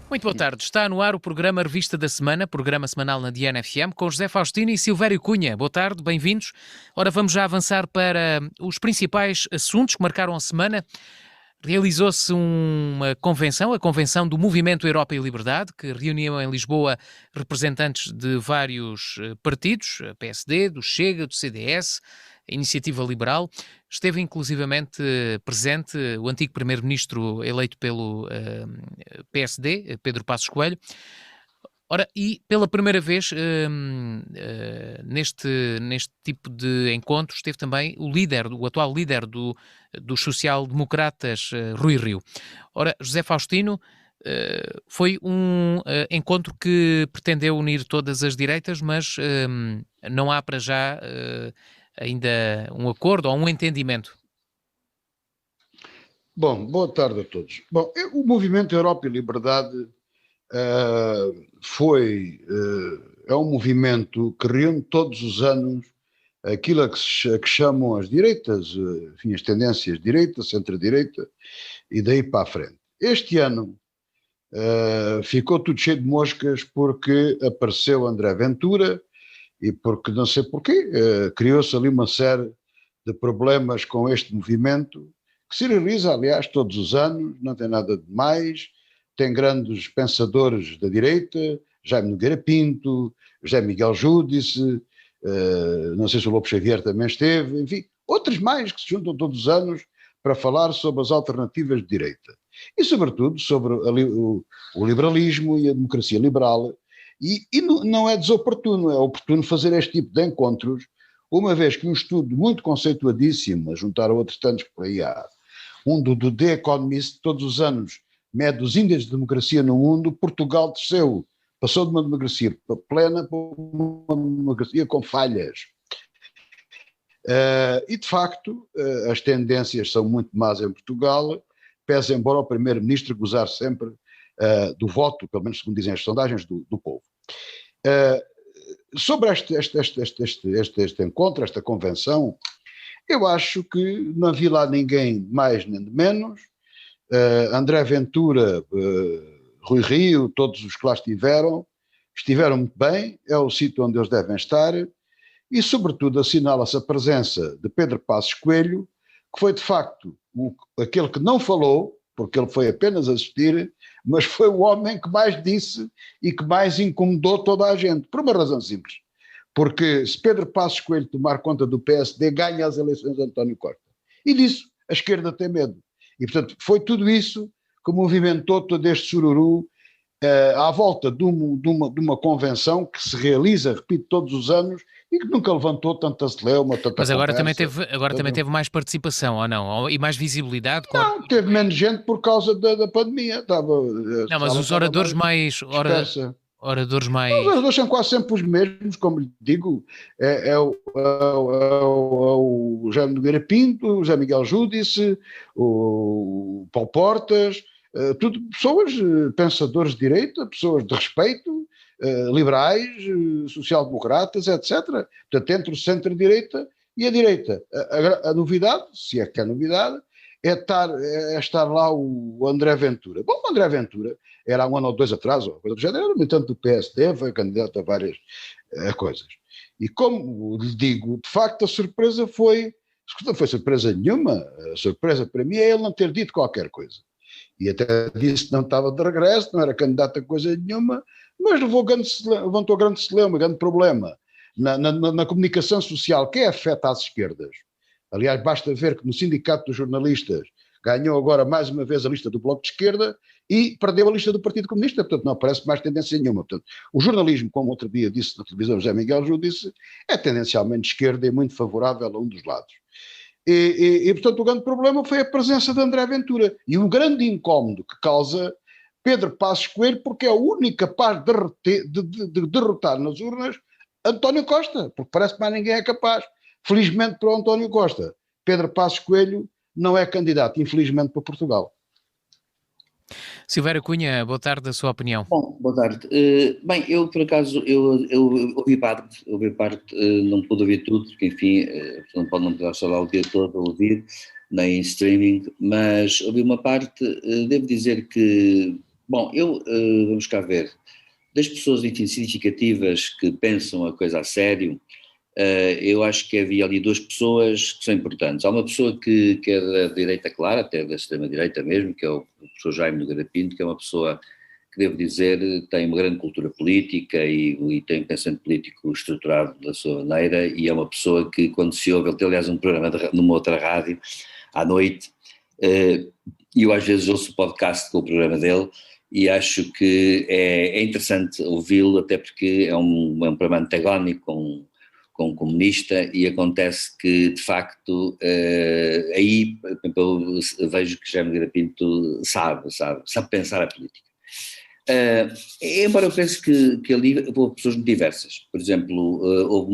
Muito boa tarde. Está no ar o programa Revista da Semana, programa semanal na Diana FM, com José Faustino e Silvério Cunha. Boa tarde, bem-vindos. Ora, vamos já avançar para os principais assuntos que marcaram a semana. Realizou-se uma convenção, a Convenção do Movimento Europa e Liberdade, que reuniu em Lisboa representantes de vários partidos, a PSD, do Chega, do CDS, a Iniciativa Liberal. Esteve inclusivamente presente o antigo primeiro-ministro eleito pelo PSD, Pedro Passos Coelho. Ora, e pela primeira vez neste tipo de encontros esteve também o atual líder dos social-democratas, Rui Rio. Ora, José Faustino, foi um encontro que pretendeu unir todas as direitas, mas não há para já ainda um acordo ou um entendimento. Bom, boa tarde a todos. Bom, o Movimento Europa e Liberdade é um movimento que reúne todos os anos aquilo a que chamam as direitas, enfim, as tendências direita, centro-direita e daí para a frente. Este ano ficou tudo cheio de moscas porque apareceu André Ventura e porque não sei porquê, criou-se ali uma série de problemas com este movimento que se realiza, aliás, todos os anos, não tem nada de mais, tem grandes pensadores da direita, Jaime Nogueira Pinto, José Miguel Júdice, não sei se o Lobo Xavier também esteve, enfim, outros mais que se juntam todos os anos para falar sobre as alternativas de direita. E, sobretudo, sobre o liberalismo e a democracia liberal. E não é desoportuno, é oportuno fazer este tipo de encontros, uma vez que um estudo muito conceituadíssimo, a juntar a outros tantos que por aí há, do The Economist, todos os anos, mede os índices de democracia no mundo. Portugal desceu, passou de uma democracia plena para uma democracia com falhas. E, de facto, as tendências são muito más em Portugal, pese embora o primeiro-ministro gozar sempre do voto, pelo menos segundo dizem as sondagens, do povo. Sobre este encontro, esta convenção, eu acho que não havia lá ninguém mais nem de menos. André Ventura, Rui Rio, todos os que lá estiveram muito bem, é o sítio onde eles devem estar, e sobretudo assinala-se a presença de Pedro Passos Coelho, que foi de facto aquele que não falou, porque ele foi apenas assistir, mas foi o homem que mais disse e que mais incomodou toda a gente, por uma razão simples. Porque se Pedro Passos Coelho tomar conta do PSD, ganha as eleições de António Costa. E disso a esquerda tem medo. E, portanto, foi tudo isso que movimentou todo este sururu à volta de uma convenção que se realiza, repito, todos os anos e que nunca levantou tanta celeuma, tanta Mas agora conversa. também teve mais participação, ou não? E mais visibilidade? Não, teve menos gente por causa da pandemia. Não, mas os oradores mais... Oradores mais... Os oradores são quase sempre os mesmos, como lhe digo, é o Jaime Nogueira Pinto, o José Miguel Júdice, o Paulo Portas, tudo pessoas, pensadores de direita, pessoas de respeito, liberais, social-democratas, etc. Portanto, entre o centro-direita e a direita. A novidade, se é que é novidade, é estar lá o André Ventura. Bom, o André Ventura era há um ano ou dois atrás, ou coisa do género, era militante do PSD, foi candidato a várias coisas. E como lhe digo, de facto a surpresa não foi surpresa nenhuma, a surpresa para mim é ele não ter dito qualquer coisa. E até disse que não estava de regresso, não era candidato a coisa nenhuma, mas levantou grande celeuma, grande problema na comunicação social que afeta às esquerdas. Aliás, basta ver que no Sindicato dos Jornalistas ganhou agora mais uma vez a lista do Bloco de Esquerda e perdeu a lista do Partido Comunista, portanto não aparece mais tendência nenhuma. Portanto, o jornalismo, como outro dia disse na televisão José Miguel Júdice, é tendencialmente esquerda e muito favorável a um dos lados. E, portanto, o grande problema foi a presença de André Ventura e o grande incómodo que causa Pedro Passos Coelho, porque é o único capaz de derrotar nas urnas António Costa, porque parece que mais ninguém é capaz. Felizmente para o António Costa, Pedro Passos Coelho não é candidato, infelizmente, para Portugal. Silvério Cunha, boa tarde, a sua opinião. Bom, boa tarde. Bem, eu por acaso, eu ouvi parte, não pude ouvir tudo, porque enfim, não pode estar lá o dia todo a ouvir, nem em streaming, mas ouvi uma parte, devo dizer que Bom, vamos cá ver, das pessoas, enfim, significativas que pensam a coisa a sério, eu acho que havia ali duas pessoas que são importantes. Há uma pessoa que é da direita clara, até da extrema-direita mesmo, que é o professor Jaime Nogueira Pinto, que é uma pessoa que, devo dizer, tem uma grande cultura política e tem um pensamento político estruturado da sua maneira, e é uma pessoa que, quando se ouve, ele tem aliás um programa numa outra rádio, à noite, e eu às vezes ouço o podcast com o programa dele, e acho que é interessante ouvi-lo, até porque é um programa antagónico com um comunista, e acontece que, de facto, aí eu vejo que Jaime Nogueira Pinto sabe pensar a política. Embora eu pense que ali houve pessoas muito diversas. Por exemplo, houve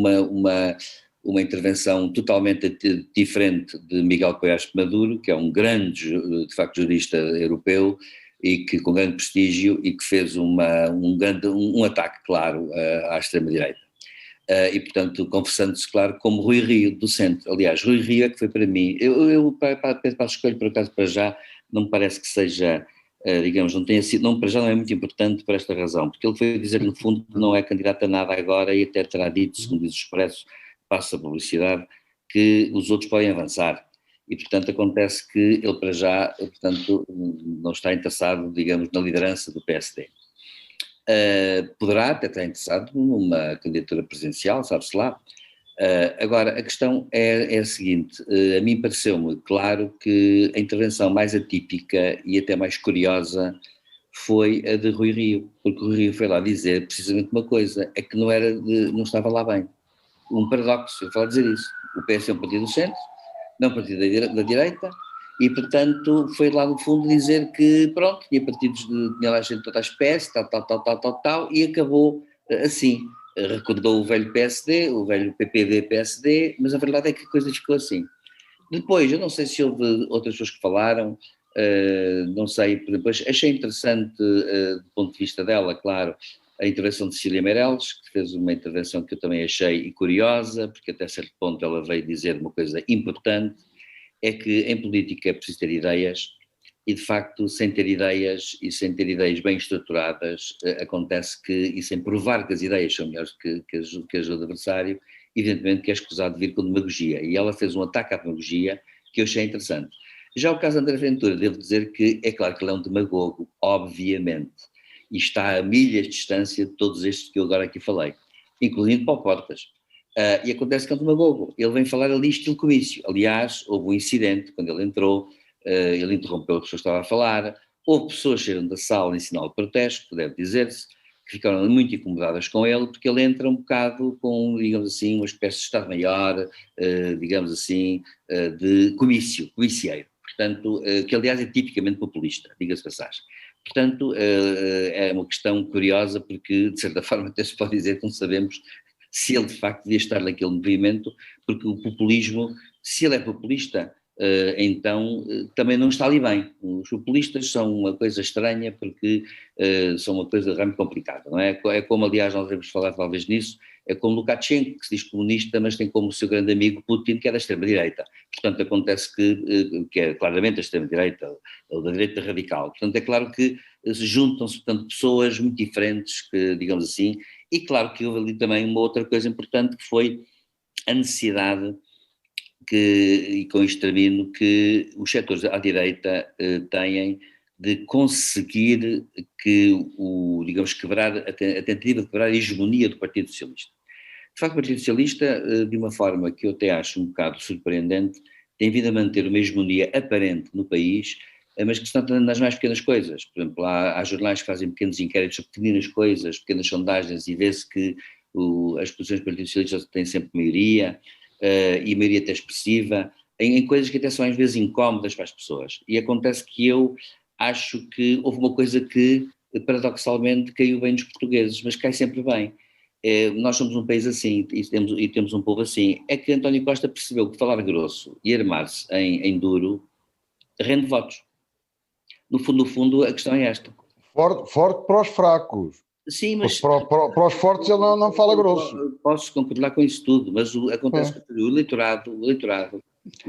uma intervenção totalmente diferente de Miguel Coelho Maduro, que é um grande, de facto, jurista europeu, e que com grande prestígio, e que fez um ataque claro à extrema-direita. E, portanto, confessando-se, claro, como Rui Rio, do centro. Aliás, Rui Rio é que foi para mim, para a escolha, por acaso, para já, não me parece que seja, digamos, não tenha sido, não, para já não é muito importante por esta razão, porque ele foi dizer, no fundo, que não é candidato a nada agora, e até terá dito, segundo diz o Expresso, passa a publicidade, que os outros podem avançar. E, portanto, acontece que ele, para já, portanto, não está interessado, digamos, na liderança do PSD. Poderá até estar interessado numa candidatura presidencial, sabe-se lá. Agora, a questão é a seguinte, a mim pareceu-me claro que a intervenção mais atípica e até mais curiosa foi a de Rui Rio, porque o Rui Rio foi lá dizer precisamente uma coisa, é que não estava lá bem. Um paradoxo, eu falo dizer isso. O PS é um partido do centro, não um partido da direita, e, portanto, foi lá no fundo dizer que, pronto, tinha partidos, tinha lá gente de toda a espécie, tal, e acabou assim. Recordou o velho PSD, o velho PPD-PSD, mas a verdade é que a coisa ficou assim. Depois, eu não sei se houve outras pessoas que falaram, não sei, depois achei interessante, do ponto de vista dela, claro, a intervenção de Cecília Meirelles, que fez uma intervenção que eu também achei curiosa, porque até certo ponto ela veio dizer uma coisa importante, é que em política é preciso ter ideias, e de facto sem ter ideias e sem ter ideias bem estruturadas, acontece que, e sem provar que as ideias são melhores que as do adversário, evidentemente que é escusado vir com demagogia, e ela fez um ataque à demagogia que eu achei interessante. Já o caso de André Ventura, devo dizer que é claro que ele é um demagogo, obviamente, e está a milhas de distância de todos estes que eu agora aqui falei, incluindo Paulo Portas. E acontece que é um demagogo, ele vem falar ali estilo comício. Aliás, houve um incidente quando ele entrou, ele interrompeu a pessoa que estava a falar, houve pessoas que saíram da sala em sinal de protesto, que deve dizer-se, que ficaram muito incomodadas com ele, porque ele entra um bocado com, digamos assim, uma espécie de Estado-Maior, digamos assim, de comicieiro, portanto, que aliás é tipicamente populista, diga-se passagem. Portanto, é uma questão curiosa, porque de certa forma até se pode dizer que não sabemos se ele de facto devia estar naquele movimento, porque o populismo, se ele é populista, então também não está ali bem. Os populistas são uma coisa estranha, porque são uma coisa realmente complicada, não é? É como, aliás, nós devemos falar talvez nisso, é como Lukashenko, que se diz comunista, mas tem como seu grande amigo Putin, que é da extrema-direita. Portanto, acontece que é claramente a extrema-direita, ou da direita radical. Portanto, é claro que juntam-se, portanto, pessoas muito diferentes, que, digamos assim, e claro que houve ali também uma outra coisa importante, que foi a necessidade e com isto termino, que os setores à direita têm de conseguir digamos, quebrar a tentativa de quebrar a hegemonia do Partido Socialista. De facto, o Partido Socialista, de uma forma que eu até acho um bocado surpreendente, tem vindo a manter uma hegemonia aparente no país, mas que estão nas mais pequenas coisas. Por exemplo, há jornais que fazem pequenos inquéritos sobre pequenas coisas, pequenas sondagens, e vê-se que as posições do Partido Socialista têm sempre maioria, e a maioria até expressiva, em coisas que até são às vezes incómodas para as pessoas. E acontece que eu acho que houve uma coisa que, paradoxalmente, caiu bem nos portugueses, mas cai sempre bem. Nós somos um país assim, e temos um povo assim. É que António Costa percebeu que falar grosso e armar-se em duro rende votos. No fundo, a questão é esta. Forte para os fracos. Sim, mas para os fortes ele não fala grosso. Posso concordar com isso tudo, mas acontece que o eleitorado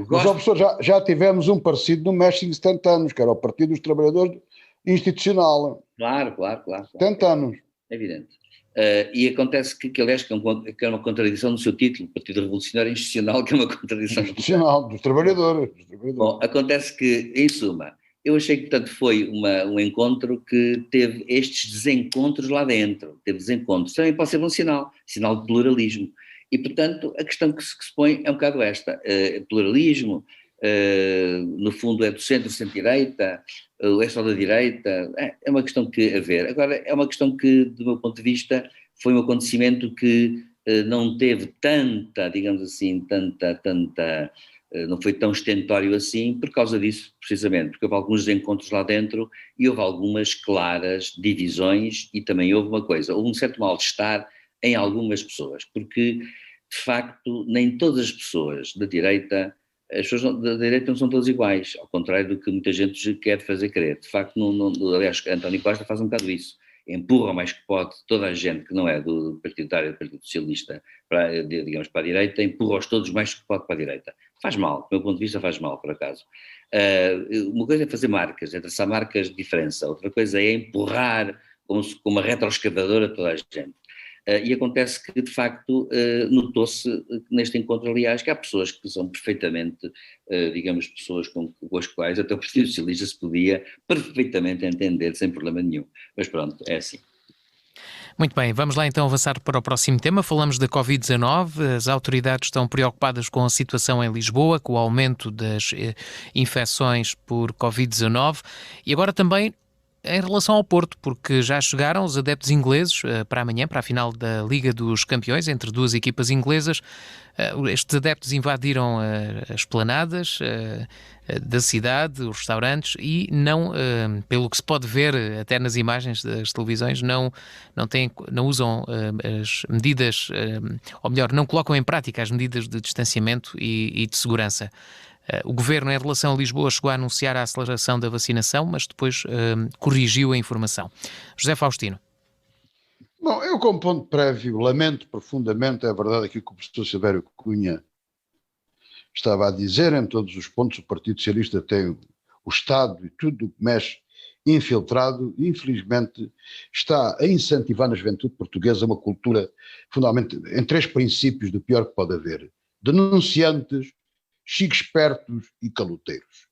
Mas, professor, já tivemos um parecido no México de 70 anos, que era o Partido dos Trabalhadores Institucional. Claro, claro, claro. 70 anos. É evidente. E acontece que aliás, que é uma contradição no seu título, Partido Revolucionário Institucional, que é uma contradição. Institucional, dos trabalhadores. Bom, acontece que, em suma, eu achei que, portanto, foi um encontro que teve estes desencontros lá dentro, teve desencontros. Também pode ser um sinal de pluralismo. E, portanto, a questão que se põe é um bocado esta, pluralismo, no fundo é do centro-direita, é só da direita, é uma questão que a ver. Agora, é uma questão que, do meu ponto de vista, foi um acontecimento que não teve tanta, digamos assim, não foi tão estentório assim, por causa disso, precisamente, porque houve alguns desencontros lá dentro e houve algumas claras divisões e também houve uma coisa, houve um certo mal-estar em algumas pessoas, porque, de facto, nem todas as pessoas da direita, as pessoas da direita não são todas iguais, ao contrário do que muita gente quer fazer crer. De facto, aliás, António Costa faz um bocado isso, empurra o mais que pode toda a gente que não é do Partido Socialista, digamos, para a direita, empurra-os todos mais que pode para a direita. Faz mal, do meu ponto de vista faz mal, por acaso. Uma coisa é fazer marcas, é traçar marcas de diferença, outra coisa é empurrar com uma retroescavadora toda a gente. E acontece que, de facto, notou-se neste encontro, aliás, que há pessoas que são perfeitamente, digamos, pessoas com as quais até o Partido Socialista se podia perfeitamente entender, sem problema nenhum. Mas pronto, é assim. Muito bem, vamos lá então avançar para o próximo tema. Falamos da Covid-19. As autoridades estão preocupadas com a situação em Lisboa, com o aumento das infecções por Covid-19 e agora também em relação ao Porto, porque já chegaram os adeptos ingleses para amanhã, para a final da Liga dos Campeões, entre duas equipas inglesas. Estes adeptos invadiram as esplanadas da cidade, os restaurantes, e não, pelo que se pode ver até nas imagens das televisões, não usam as medidas, ou melhor, não colocam em prática as medidas de distanciamento e de segurança. O Governo, em relação a Lisboa, chegou a anunciar a aceleração da vacinação, mas depois corrigiu a informação. José Faustino. Bom, eu como ponto prévio lamento profundamente, é verdade aquilo que o professor Silvério Cunha estava a dizer, em todos os pontos o Partido Socialista tem o Estado e tudo o que mexe infiltrado e infelizmente está a incentivar na juventude portuguesa uma cultura fundamentalmente em 3 princípios do pior que pode haver: denunciantes, chiques espertos e caloteiros.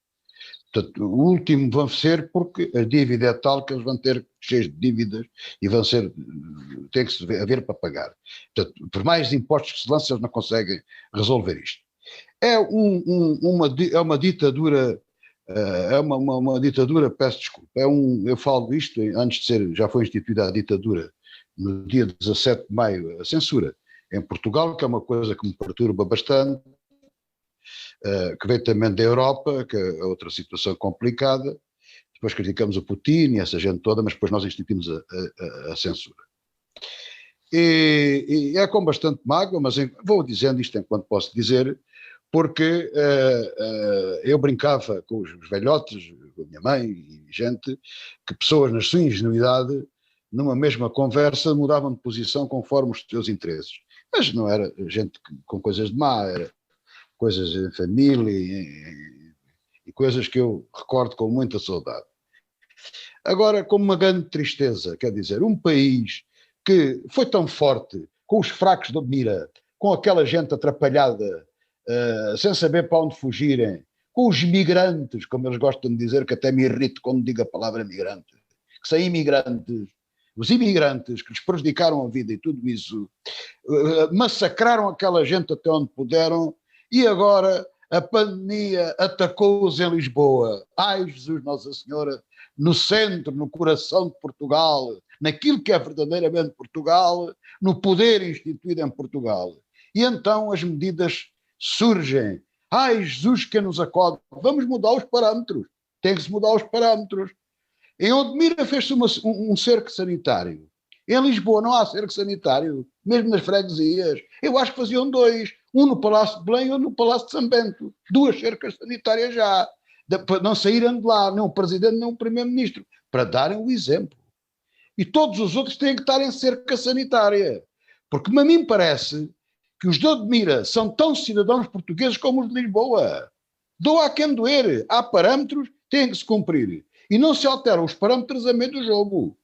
Portanto, o último vão ser porque a dívida é tal que eles vão ter cheios de dívidas e tem que haver para pagar. Portanto, por mais impostos que se lancem, eles não conseguem resolver isto. É uma ditadura, uma ditadura, peço desculpa, eu falo isto antes de ser, já foi instituída a ditadura no dia 17 de maio, a censura em Portugal, que é uma coisa que me perturba bastante, que veio também da Europa, que é outra situação complicada. Depois criticamos o Putin e essa gente toda, mas depois nós instituímos a censura. E é com bastante mágoa, mas vou dizendo isto enquanto posso dizer, porque eu brincava com os velhotes, com a minha mãe e gente, que pessoas na sua ingenuidade, numa mesma conversa, mudavam de posição conforme os seus interesses. Mas não era gente com coisas de má, era coisas em família e coisas que eu recordo com muita saudade. Agora, com uma grande tristeza, quer dizer, um país que foi tão forte, com os fracos de mira, com aquela gente atrapalhada, sem saber para onde fugirem, com os migrantes, como eles gostam de dizer, que até me irrito quando digo a palavra migrante, que são imigrantes, os imigrantes que lhes prejudicaram a vida e tudo isso, massacraram aquela gente até onde puderam. E agora a pandemia atacou-os em Lisboa. Ai, Jesus Nossa Senhora, no centro, no coração de Portugal, naquilo que é verdadeiramente Portugal, no poder instituído em Portugal. E então as medidas surgem. Ai, Jesus que nos acode. Vamos mudar os parâmetros. Tem que se mudar os parâmetros. Em Odmira fez-se um cerco sanitário. Em Lisboa não há cerco sanitário, mesmo nas freguesias. Eu acho que faziam 2, um no Palácio de Belém e outro no Palácio de São Bento. 2 cercas sanitárias já, para não saírem de lá, nem o Presidente nem o Primeiro-Ministro, para darem o exemplo. E todos os outros têm que estar em cerca sanitária. Porque a mim parece que os de Odmira são tão cidadãos portugueses como os de Lisboa. Doa a quem doer, há parâmetros, têm que se cumprir. e não se alteram os parâmetros a meio do jogo.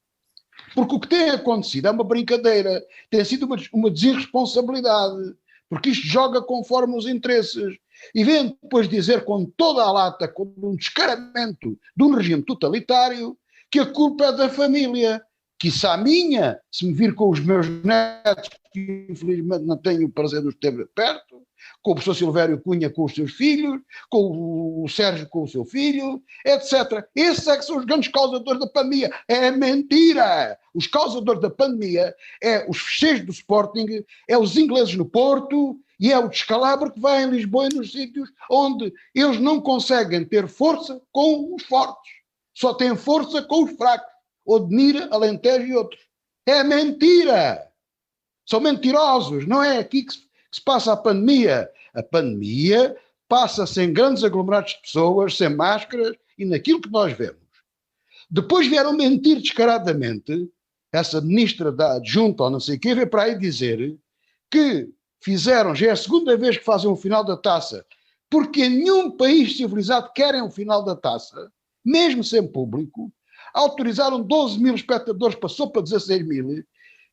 Porque o que tem acontecido é uma brincadeira, tem sido uma desirresponsabilidade, porque isto joga conforme os interesses. E vem depois dizer com toda a lata, com um descaramento de um regime totalitário, que a culpa é da família. Quiçá a minha, se me vir com os meus netos, que infelizmente não tenho o prazer de os ter perto, com o professor Silvério Cunha com os seus filhos, com o Sérgio com o seu filho, etc. Esses é que são os grandes causadores da pandemia. É mentira! Os causadores da pandemia é os fecheiros do Sporting, é os ingleses no Porto e é o descalabro que vai em Lisboa e nos sítios onde eles não conseguem ter força com os fortes. Só têm força com os fracos. Odmira, Alentejo e outros. É mentira! São mentirosos. Não é aqui que se passa a pandemia. A pandemia passa-se em grandes aglomerados de pessoas, sem máscaras e naquilo que nós vemos. Depois vieram mentir descaradamente, essa ministra da adjunta ou não sei o quê, veio para aí dizer que fizeram, já é a segunda vez que fazem um final da taça, porque em nenhum país civilizado querem um final da taça, mesmo sem público, autorizaram 12 mil espectadores, passou para 16 mil,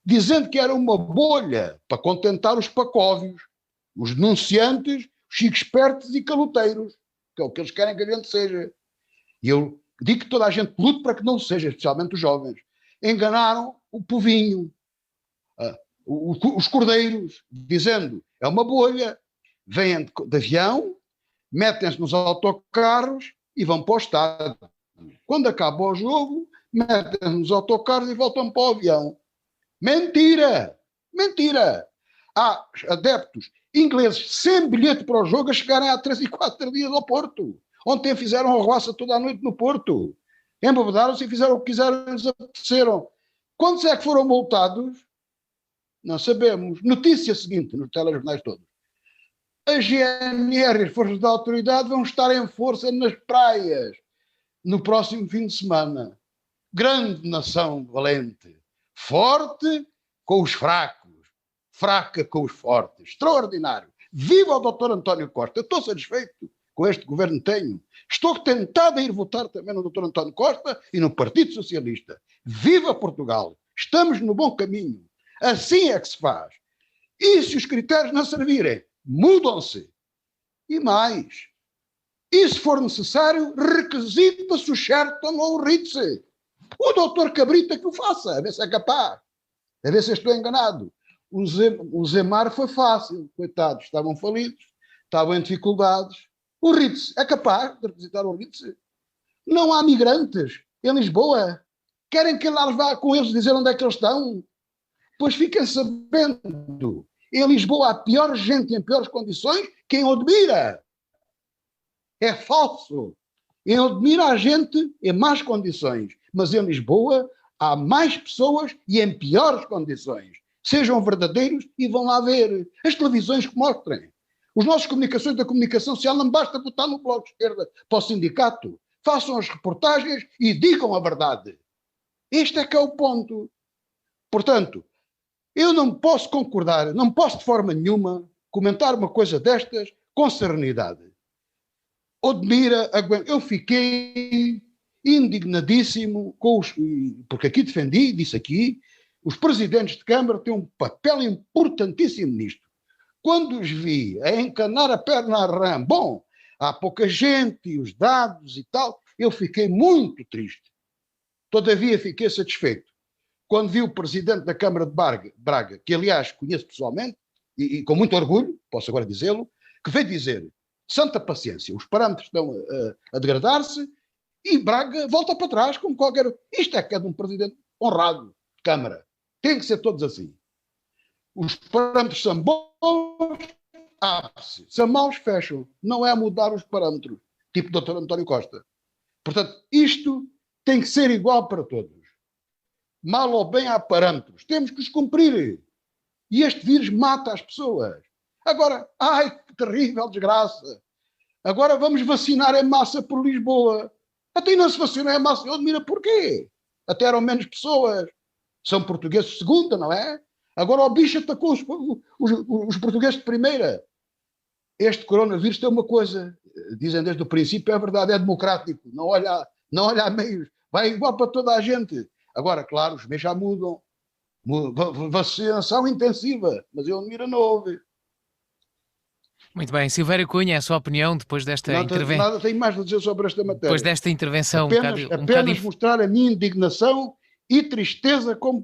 dizendo que era uma bolha para contentar os pacóvios, os denunciantes, os chicos espertos e caloteiros, que é o que eles querem que a gente seja. E eu digo que toda a gente lute para que não seja, especialmente os jovens. Enganaram o povinho, os cordeiros, dizendo, é uma bolha, vêm de avião, metem-se nos autocarros e vão para o estádio. Quando acaba o jogo, metem-se nos autocarros e voltam para o avião. Mentira! Mentira! Há adeptos ingleses sem bilhete para o jogo a chegarem há 3 e 4 dias ao Porto. Ontem fizeram a roça toda a noite no Porto. Embebedaram-se e fizeram o que quiseram e desapareceram. Quantos é que foram multados? Não sabemos. Notícia seguinte, nos telejornais todos. As GNR e as forças da autoridade vão estar em força nas praias no próximo fim de semana. Grande nação valente. Forte com os fracos. Fraca com os fortes. Extraordinário. Viva o Dr. António Costa. Eu estou satisfeito com este governo que tenho. Estou tentado a ir votar também no Dr. António Costa e no Partido Socialista. Viva Portugal. Estamos no bom caminho. Assim é que se faz. E se os critérios não servirem, mudam-se. E mais, e se for necessário, requisita-se o Sheraton ou o Ritz. O doutor Cabrita que o faça, a ver se é capaz. A ver se estou enganado. O Zemar foi fácil, coitados, estavam falidos, estavam em dificuldades. O Ritz é capaz de requisitar o Ritz. Não há migrantes em Lisboa. Querem que ele lá vá com eles dizer onde é que eles estão? Pois fiquem sabendo, em Lisboa há pior gente em piores condições que em Odmira. É falso. Em Odmira há gente em más condições, mas em Lisboa há mais pessoas e em piores condições. Sejam verdadeiros e vão lá ver. As televisões que mostrem. Os nossos comunicações da comunicação social não basta votar no Bloco de Esquerda para o sindicato. Façam as reportagens e digam a verdade. Este é que é o ponto. Portanto, eu não posso concordar, não posso de forma nenhuma comentar uma coisa destas com serenidade. Odmira, eu fiquei indignadíssimo com os, porque aqui defendi, disse aqui, os presidentes de Câmara têm um papel importantíssimo nisto. Quando os vi a encanar a perna à rã, bom, há pouca gente e os dados e tal, eu fiquei muito triste. Todavia fiquei satisfeito. Quando vi o presidente da Câmara de Braga, que aliás conheço pessoalmente, e com muito orgulho, posso agora dizê-lo, que veio dizer, santa paciência, os parâmetros estão a degradar-se e Braga volta para trás como qualquer... Isto é que é de um presidente honrado de Câmara. Tem que ser todos assim. Os parâmetros são bons, abre-se. São maus, fecham. Não é mudar os parâmetros, tipo o Dr. António Costa. Portanto, isto tem que ser igual para todos. Mal ou bem há parâmetros. Temos que os cumprir. E este vírus mata as pessoas. Agora, ai, que terrível desgraça. Agora vamos vacinar em massa por Lisboa. Até não se vacinou em massa. Eu admiro porquê. Até eram menos pessoas. São portugueses de segunda, não é? Agora o bicho atacou os portugueses de primeira. Este coronavírus tem uma coisa, dizem desde o princípio, é verdade, é democrático. Não olha não olha a meios, vai igual para toda a gente. Agora, claro, os meios já mudam, vacinação intensiva, mas ele mira não houve. Muito bem, Silvério Cunha, a sua opinião depois desta, Nada tenho mais a dizer sobre esta depois matéria. desta intervenção Apenas mostrar a minha indignação e tristeza como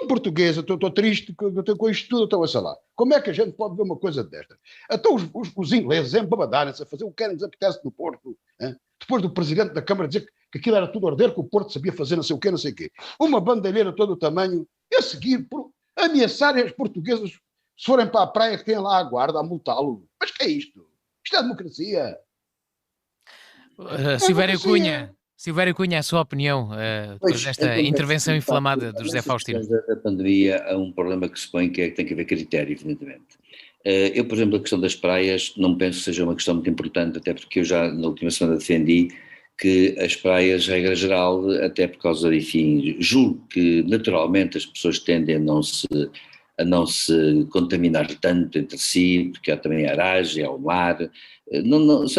português. Estou triste com isto tudo, então sei lá. Como é que a gente pode ver uma coisa desta? Então os ingleses embabadarem-se a fazer o que querem, desapetece no Porto, hein? Depois do presidente da Câmara dizer que aquilo era tudo arder, que o Porto sabia fazer não sei o quê. Uma bandalheira todo o tamanho, e a seguir ameaçarem as portuguesas, se forem para a praia, que têm lá a guarda a multá-lo. Mas que é isto? Isto é democracia. Silvério Cunha, a sua opinião depois desta intervenção inflamada do José Faustino. Da pandemia há um problema que se põe, que é que tem que haver critério, evidentemente. Eu, por exemplo, a questão das praias não penso que seja uma questão muito importante, até porque eu já na última semana defendi que as praias, regra geral, até por causa, enfim, julgo que naturalmente as pessoas tendem a não se contaminar tanto entre si, porque há também a aragem, há o mar,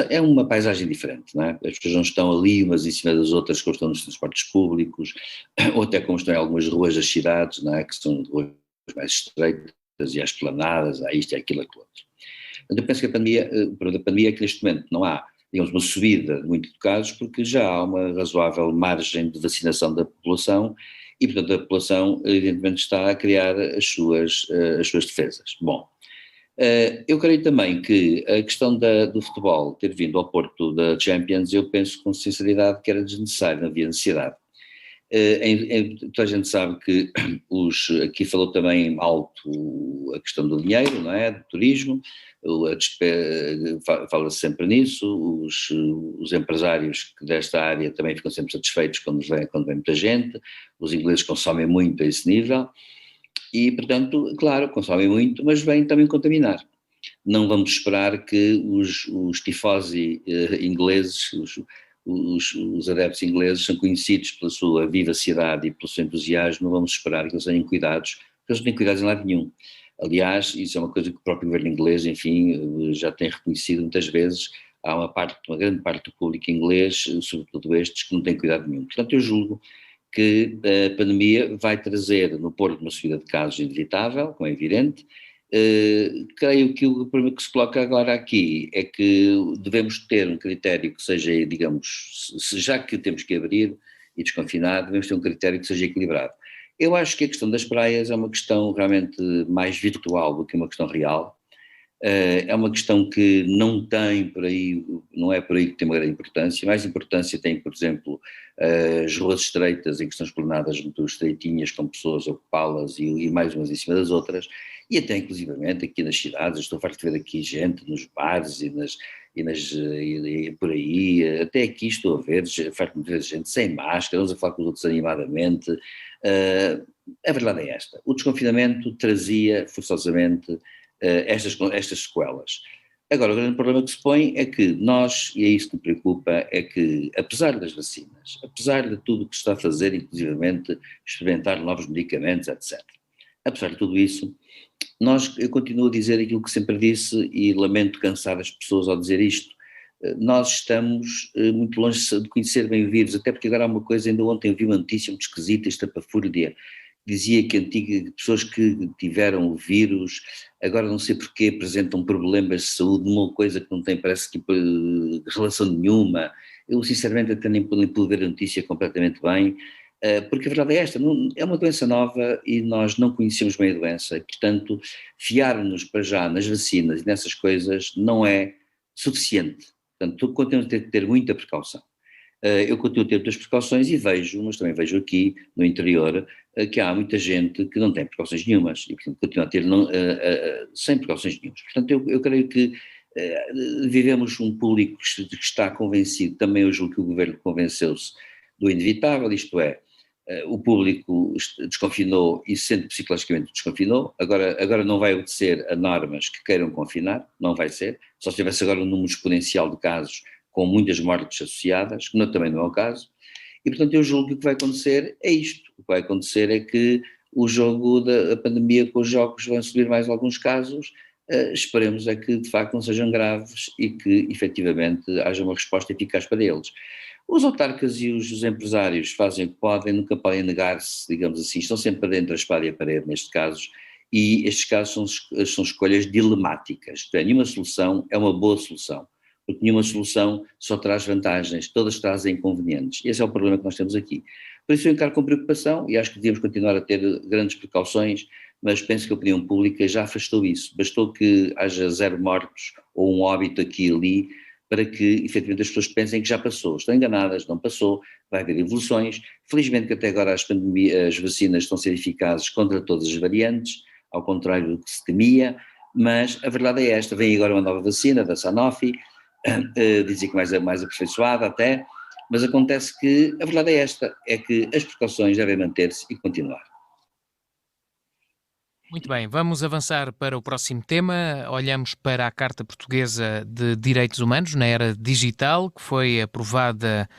é uma paisagem diferente, não é? As pessoas não estão ali umas em cima das outras como estão nos transportes públicos, ou até como estão em algumas ruas das cidades, não é? Que são ruas mais estreitas e as esplanadas, há isto e aquilo, aquilo outro. Eu penso que o problema da pandemia é que neste momento não há, digamos, uma subida muito de casos, porque já há uma razoável margem de vacinação da população e, portanto, a população evidentemente está a criar as suas defesas. Bom, eu creio também que a questão do futebol ter vindo ao Porto da Champions, eu penso com sinceridade que era desnecessário, não havia necessidade. Toda a gente sabe que aqui falou também alto a questão do dinheiro, não é? Do turismo, fala-se sempre nisso, os empresários desta área também ficam sempre satisfeitos quando vem muita gente, os ingleses consomem muito a esse nível e, portanto, claro, consomem muito, mas vêm também contaminar. Não vamos esperar que os tifosi ingleses, os adeptos ingleses são conhecidos pela sua vivacidade e pelo seu entusiasmo, não vamos esperar que eles tenham cuidados, porque eles não têm cuidados em lado nenhum. Aliás, isso é uma coisa que o próprio governo inglês, enfim, já tem reconhecido muitas vezes, há uma grande parte do público inglês, sobretudo estes, que não tem cuidado nenhum. Portanto, eu julgo que a pandemia vai trazer no Porto uma subida de casos inevitável, como é evidente. Creio que o problema que se coloca agora aqui é que devemos ter um critério que seja, digamos, já que temos que abrir e desconfinar, devemos ter um critério que seja equilibrado. Eu acho que a questão das praias é uma questão realmente mais virtual do que uma questão real. É uma questão que não tem por aí, não é por aí que tem uma grande importância. Mais importância tem, por exemplo, as ruas estreitas em que estão esplanadas muito estreitinhas, com pessoas a ocupá-las e mais umas em cima das outras, e até inclusivamente aqui nas cidades, estou farto de ver aqui gente nos bares e por aí, até aqui estou a ver, farto de ver gente sem máscara, vamos a falar com os outros animadamente. A verdade é esta, o desconfinamento trazia forçosamente estas sequelas. Agora, o grande problema que se põe é que nós, e é isso que me preocupa, é que apesar das vacinas, apesar de tudo o que se está a fazer, inclusivamente experimentar novos medicamentos, etc., apesar de tudo isso, eu continuo a dizer aquilo que sempre disse e lamento cansar as pessoas ao dizer isto, nós estamos muito longe de conhecer bem o vírus, até porque agora há uma coisa, ainda ontem eu vi uma notícia muito esquisita, estapafúrdia, dizia que pessoas que tiveram o vírus, agora não sei porquê, apresentam problemas de saúde, uma coisa que não tem, parece que relação nenhuma. Eu sinceramente até nem pude ver a notícia completamente bem, porque a verdade é esta, é uma doença nova e nós não conhecemos bem a doença, e portanto fiar-nos para já nas vacinas e nessas coisas não é suficiente. Portanto, continuamos a ter que ter muita precaução. Eu continuo a ter muitas precauções e vejo, mas também vejo aqui no interior, que há muita gente que não tem precauções nenhumas e, portanto, continua a ter sem precauções nenhumas. Portanto, eu creio que vivemos um público que está convencido, também eu julgo que o governo convenceu-se do inevitável, isto é, o público desconfinou e se sente psicologicamente desconfinou, agora não vai obedecer a normas que queiram confinar, não vai ser, só se tivesse agora um número exponencial de casos com muitas mortes associadas, que também não é o caso, e portanto eu julgo que o que vai acontecer é isto, o que vai acontecer é que o jogo da pandemia com os jogos vão subir mais alguns casos, esperemos é que de facto não sejam graves e que efetivamente haja uma resposta eficaz para eles. Os autarcas e os empresários fazem o que podem, nunca podem negar-se, digamos assim, estão sempre dentro da espada e a parede nestes casos, e estes casos são escolhas dilemáticas, isto é, nenhuma solução é uma boa solução, porque nenhuma solução só traz vantagens, todas trazem inconvenientes, esse é o problema que nós temos aqui. Por isso eu encaro com preocupação e acho que devíamos continuar a ter grandes precauções, mas penso que a opinião pública já afastou isso, bastou que haja 0 mortos ou um óbito aqui e ali, para que efetivamente as pessoas pensem que já passou, estão enganadas, não passou, vai haver evoluções, felizmente que até agora as vacinas estão a ser eficazes contra todas as variantes, ao contrário do que se temia, mas a verdade é esta, vem agora uma nova vacina da Sanofi, dizem que mais aperfeiçoada até, mas acontece que a verdade é esta, é que as precauções devem manter-se e continuar. Muito bem, vamos avançar para o próximo tema. Olhamos para a Carta Portuguesa de Direitos Humanos na era digital, que foi aprovada,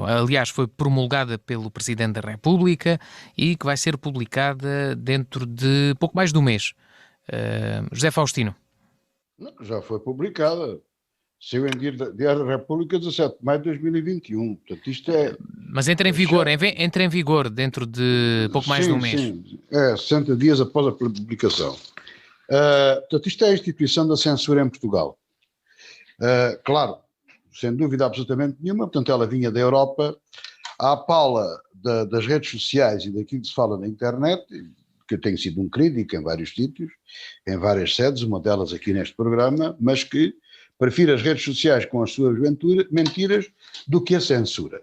aliás, foi promulgada pelo Presidente da República e que vai ser publicada dentro de pouco mais de um mês. José Faustino. Já foi publicada. Saiu em Diário da República 17 de maio de 2021. Portanto, isto é... Mas entra em vigor dentro de pouco mais de um mês. Sim, 60 dias após a publicação. Portanto, isto é a instituição da censura em Portugal. Claro, sem dúvida absolutamente nenhuma, portanto, ela vinha da Europa, à pala das redes sociais e daquilo que se fala na internet, que eu tenho sido um crítico em vários sítios, em várias sedes, uma delas aqui neste programa, mas que prefiro as redes sociais com as suas mentiras do que a censura.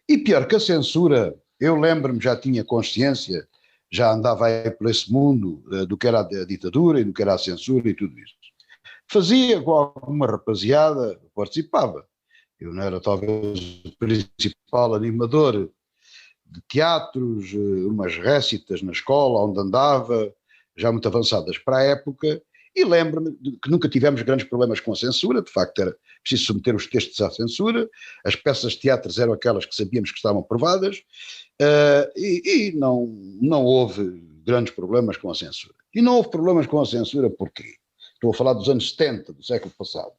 E pior que a censura, eu lembro-me, já tinha consciência, já andava aí por esse mundo do que era a ditadura e do que era a censura e tudo isso. Fazia com alguma rapaziada, participava. Eu não era talvez o principal animador de teatros, umas récitas na escola onde andava, já muito avançadas para a época, e lembro-me que nunca tivemos grandes problemas com a censura, de facto era preciso submeter os textos à censura, as peças de teatro eram aquelas que sabíamos que estavam aprovadas, e não houve grandes problemas com a censura. E não houve problemas com a censura porquê? Estou a falar dos anos 70, do século passado.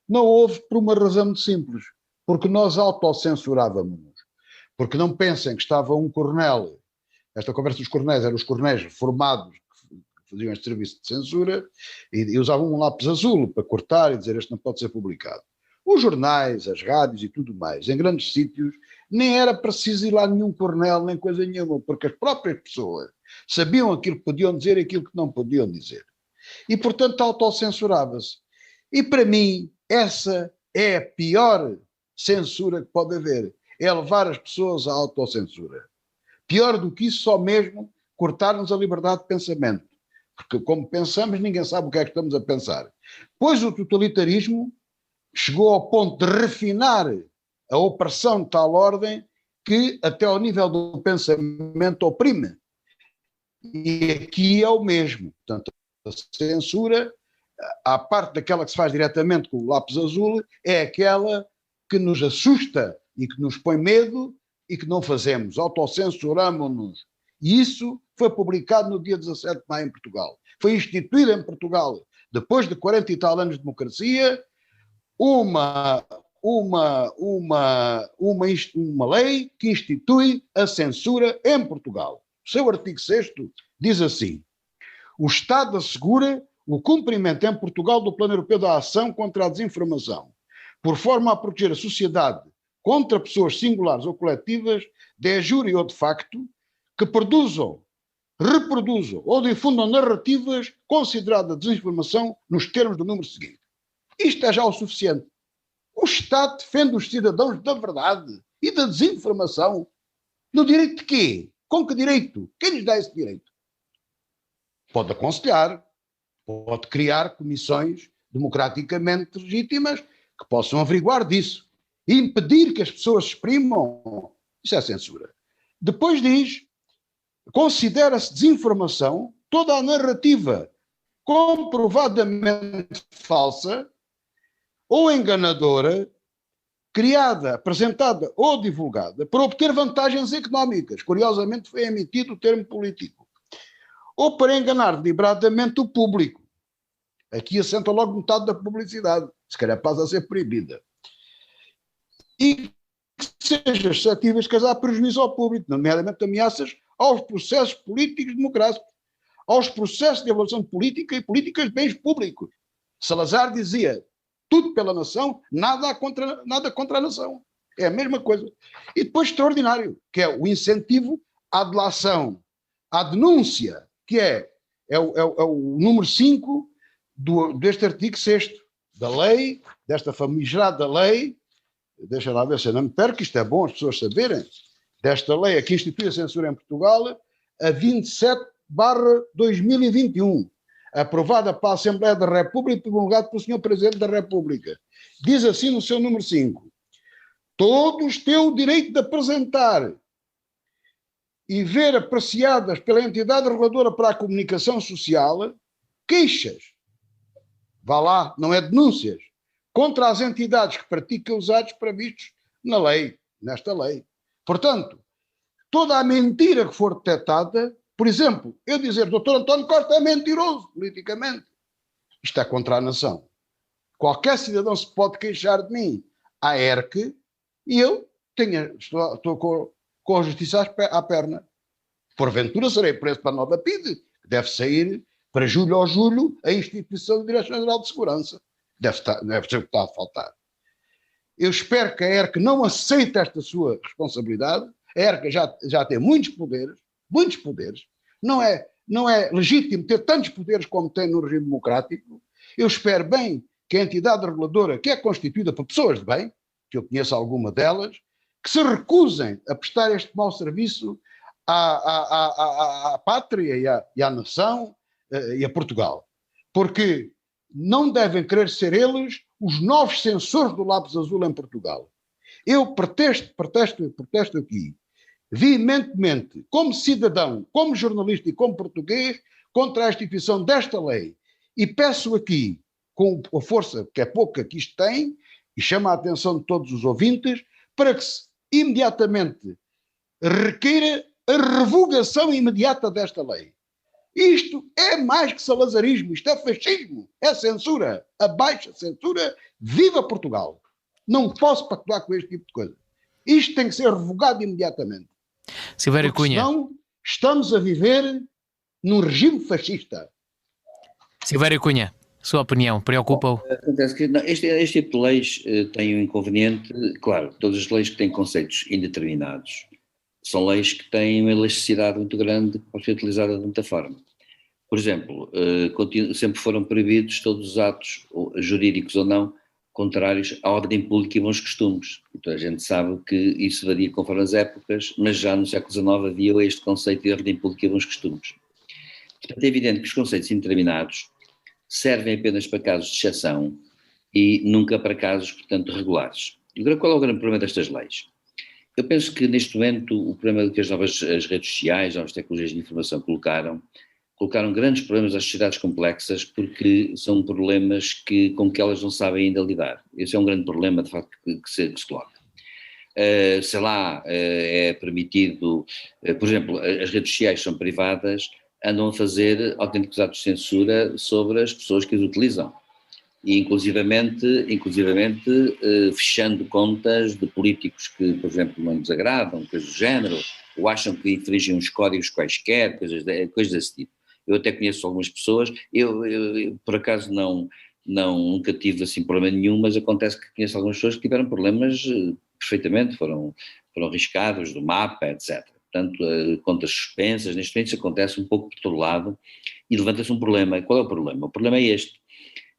Não houve por uma razão muito simples, porque nós autocensurávamos-nos, porque não pensem que estava um coronel, esta conversa dos coronéis, eram os coronéis formados que faziam este serviço de censura e usavam um lápis azul para cortar e dizer este não pode ser publicado. Os jornais, as rádios e tudo mais, em grandes sítios, nem era preciso ir lá nenhum coronel, nem coisa nenhuma, porque as próprias pessoas sabiam aquilo que podiam dizer e aquilo que não podiam dizer. E, portanto, autocensurava-se. E, para mim, essa é a pior censura que pode haver, é levar as pessoas à autocensura. Pior do que isso, só mesmo cortar-nos a liberdade de pensamento. Porque, como pensamos, ninguém sabe o que é que estamos a pensar. Pois o totalitarismo chegou ao ponto de refinar a opressão de tal ordem que até ao nível do pensamento oprime. E aqui é o mesmo. Portanto, a censura, à parte daquela que se faz diretamente com o lápis azul, é aquela que nos assusta e que nos põe medo e que não fazemos, autocensuramos-nos. E isso foi publicado no dia 17 de maio em Portugal. Foi instituído em Portugal, depois de 40 e tal anos de democracia, uma lei que institui a censura em Portugal. O seu artigo 6º diz assim: o Estado assegura o cumprimento em Portugal do Plano Europeu da Ação contra a Desinformação, por forma a proteger a sociedade contra pessoas singulares ou coletivas, de jure ou de facto, que produzam, reproduzam ou difundam narrativas consideradas desinformação nos termos do número seguinte. Isto é já o suficiente. O Estado defende os cidadãos da verdade e da desinformação. No direito de quê? Com que direito? Quem lhes dá esse direito? Pode aconselhar, pode criar comissões democraticamente legítimas que possam averiguar disso e impedir que as pessoas se exprimam. Isso é censura. Depois diz, considera-se desinformação toda a narrativa comprovadamente falsa ou enganadora, criada, apresentada ou divulgada para obter vantagens económicas. Curiosamente foi emitido o termo político. Ou para enganar deliberadamente o público, Aqui assenta logo metade da publicidade, se calhar passa a ser proibida. E que sejam suscetíveis de causar prejuízo ao público, nomeadamente ameaças aos processos políticos democráticos, aos processos de evolução política e políticas de bens públicos. Salazar dizia, tudo pela nação, nada contra a nação. É a mesma coisa. E depois extraordinário, que é o incentivo à delação, à denúncia, que é o número 5 deste artigo 6º da lei, desta famigerada lei, deixa lá ver se eu não me perco, isto é bom as pessoas saberem, desta lei que institui a censura em Portugal, a 27/2021, aprovada pela Assembleia da República e promulgada pelo Sr. Presidente da República. Diz assim no seu número 5, todos têm o direito de apresentar e ver apreciadas pela entidade reguladora para a comunicação social queixas, vá lá, não é denúncias, contra as entidades que praticam os atos previstos na lei, nesta lei. Portanto, toda a mentira que for detectada, por exemplo, eu dizer, Dr. António Costa é mentiroso politicamente, isto é contra a nação. Qualquer cidadão se pode queixar de mim à ERC e eu estou com a justiça à perna. Porventura serei preso para a nova PIDE, que deve sair para julho ou julho a instituição de Direção-Geral de Segurança. Deve ser o que está a faltar. Eu espero que a ERC não aceite esta sua responsabilidade. A ERC já tem muitos poderes. Não é legítimo ter tantos poderes como tem no regime democrático. Eu espero bem que a entidade reguladora, que é constituída por pessoas de bem, que eu conheço alguma delas, que se recusem a prestar este mau serviço à pátria e à nação e a Portugal. Porque não devem querer ser eles os novos censores do lápis azul em Portugal. Eu protesto aqui, veementemente, como cidadão, como jornalista e como português, contra a instituição desta lei. E peço aqui, com a força que é pouca que isto tem, e chamo a atenção de todos os ouvintes, para que se imediatamente requeira a revogação imediata desta lei. Isto é mais que salazarismo, isto é fascismo, é censura, abaixo a censura, viva Portugal. Não posso pactuar com este tipo de coisa. Isto tem que ser revogado imediatamente. Silvério Cunha. Senão estamos a viver num regime fascista. Silvério Cunha, sua opinião, preocupa-o? Acontece que este tipo de leis tem um inconveniente, claro, todas as leis que têm conceitos indeterminados são leis que têm uma elasticidade muito grande para ser utilizada de muita forma. Por exemplo, sempre foram proibidos todos os atos, jurídicos ou não, contrários à ordem pública e bons costumes. Então a gente sabe que isso varia conforme as épocas, mas já no século XIX havia este conceito de ordem pública e bons costumes. Portanto, é evidente que os conceitos indeterminados servem apenas para casos de exceção e nunca para casos, portanto, regulares. E agora, qual é o grande problema destas leis? Eu penso que neste momento o problema que as redes sociais, as tecnologias de informação colocaram grandes problemas às sociedades complexas porque são problemas com que elas não sabem ainda lidar. Esse é um grande problema, de facto, que se coloca. É permitido, por exemplo, as redes sociais são privadas, andam a fazer autênticos atos de censura sobre as pessoas que as utilizam. E inclusivamente fechando contas de políticos que, por exemplo, não nos agradam, coisas do género, ou acham que infringem uns códigos quaisquer, coisas desse tipo. Eu até conheço algumas pessoas, eu por acaso nunca tive assim problema nenhum, mas acontece que conheço algumas pessoas que tiveram problemas perfeitamente, foram riscados do mapa, etc. Portanto, contas suspensas, neste momento isso acontece um pouco por todo lado e levanta-se um problema. Qual é o problema? O problema é este,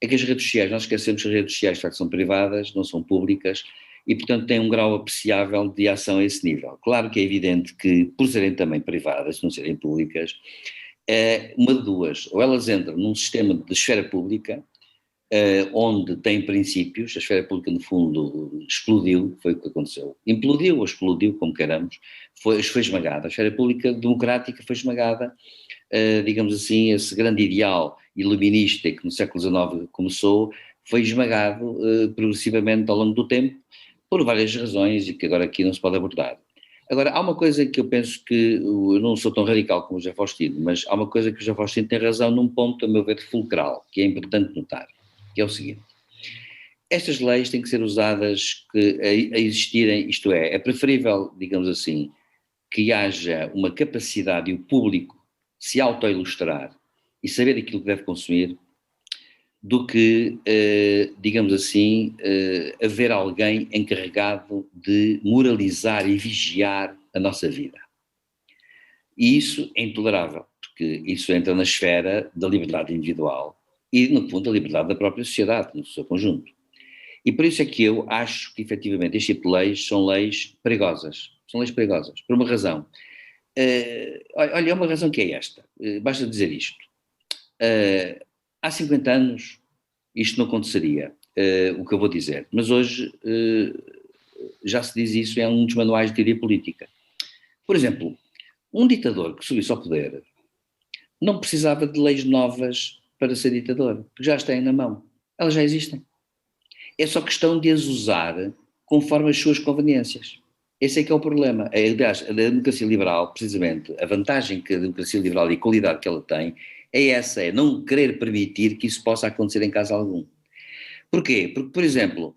é que as redes sociais, nós esquecemos que as redes sociais de facto são privadas, não são públicas e portanto têm um grau apreciável de ação a esse nível. Claro que é evidente que por serem também privadas, não serem públicas, uma de duas, ou elas entram num sistema de esfera pública, onde tem princípios, a esfera pública no fundo explodiu, foi o que aconteceu, implodiu ou explodiu, como queiramos, foi esmagada, a esfera pública democrática foi esmagada, digamos assim, esse grande ideal iluminista que no século XIX começou, foi esmagado progressivamente ao longo do tempo, por várias razões e que agora aqui não se pode abordar. Agora, há uma coisa que eu penso que, eu não sou tão radical como o José Faustino, mas há uma coisa que o José Faustino tem razão num ponto, a meu ver, fulcral, que é importante notar, que é o seguinte: estas leis têm que ser usadas a existirem, isto é preferível, digamos assim, que haja uma capacidade e o público se autoilustrar e saber aquilo que deve consumir, do que, digamos assim, haver alguém encarregado de moralizar e vigiar a nossa vida. E isso é intolerável, porque isso entra na esfera da liberdade individual e, no fundo, da liberdade da própria sociedade, no seu conjunto. E por isso é que eu acho que, efetivamente, este tipo de leis são leis perigosas. São leis perigosas, por uma razão. Olha, é uma razão que é esta. Basta dizer isto. Há 50 anos isto não aconteceria, o que eu vou dizer. Mas hoje já se diz isso em alguns manuais de teoria política. Por exemplo, um ditador que subisse ao poder não precisava de leis novas para ser ditador, porque já as têm na mão. Elas já existem. É só questão de as usar conforme as suas conveniências. Esse é que é o problema. Aliás, a democracia liberal, precisamente, a vantagem que a democracia liberal e a qualidade que ela tem é essa, é não querer permitir que isso possa acontecer em caso algum. Porquê? Porque, por exemplo,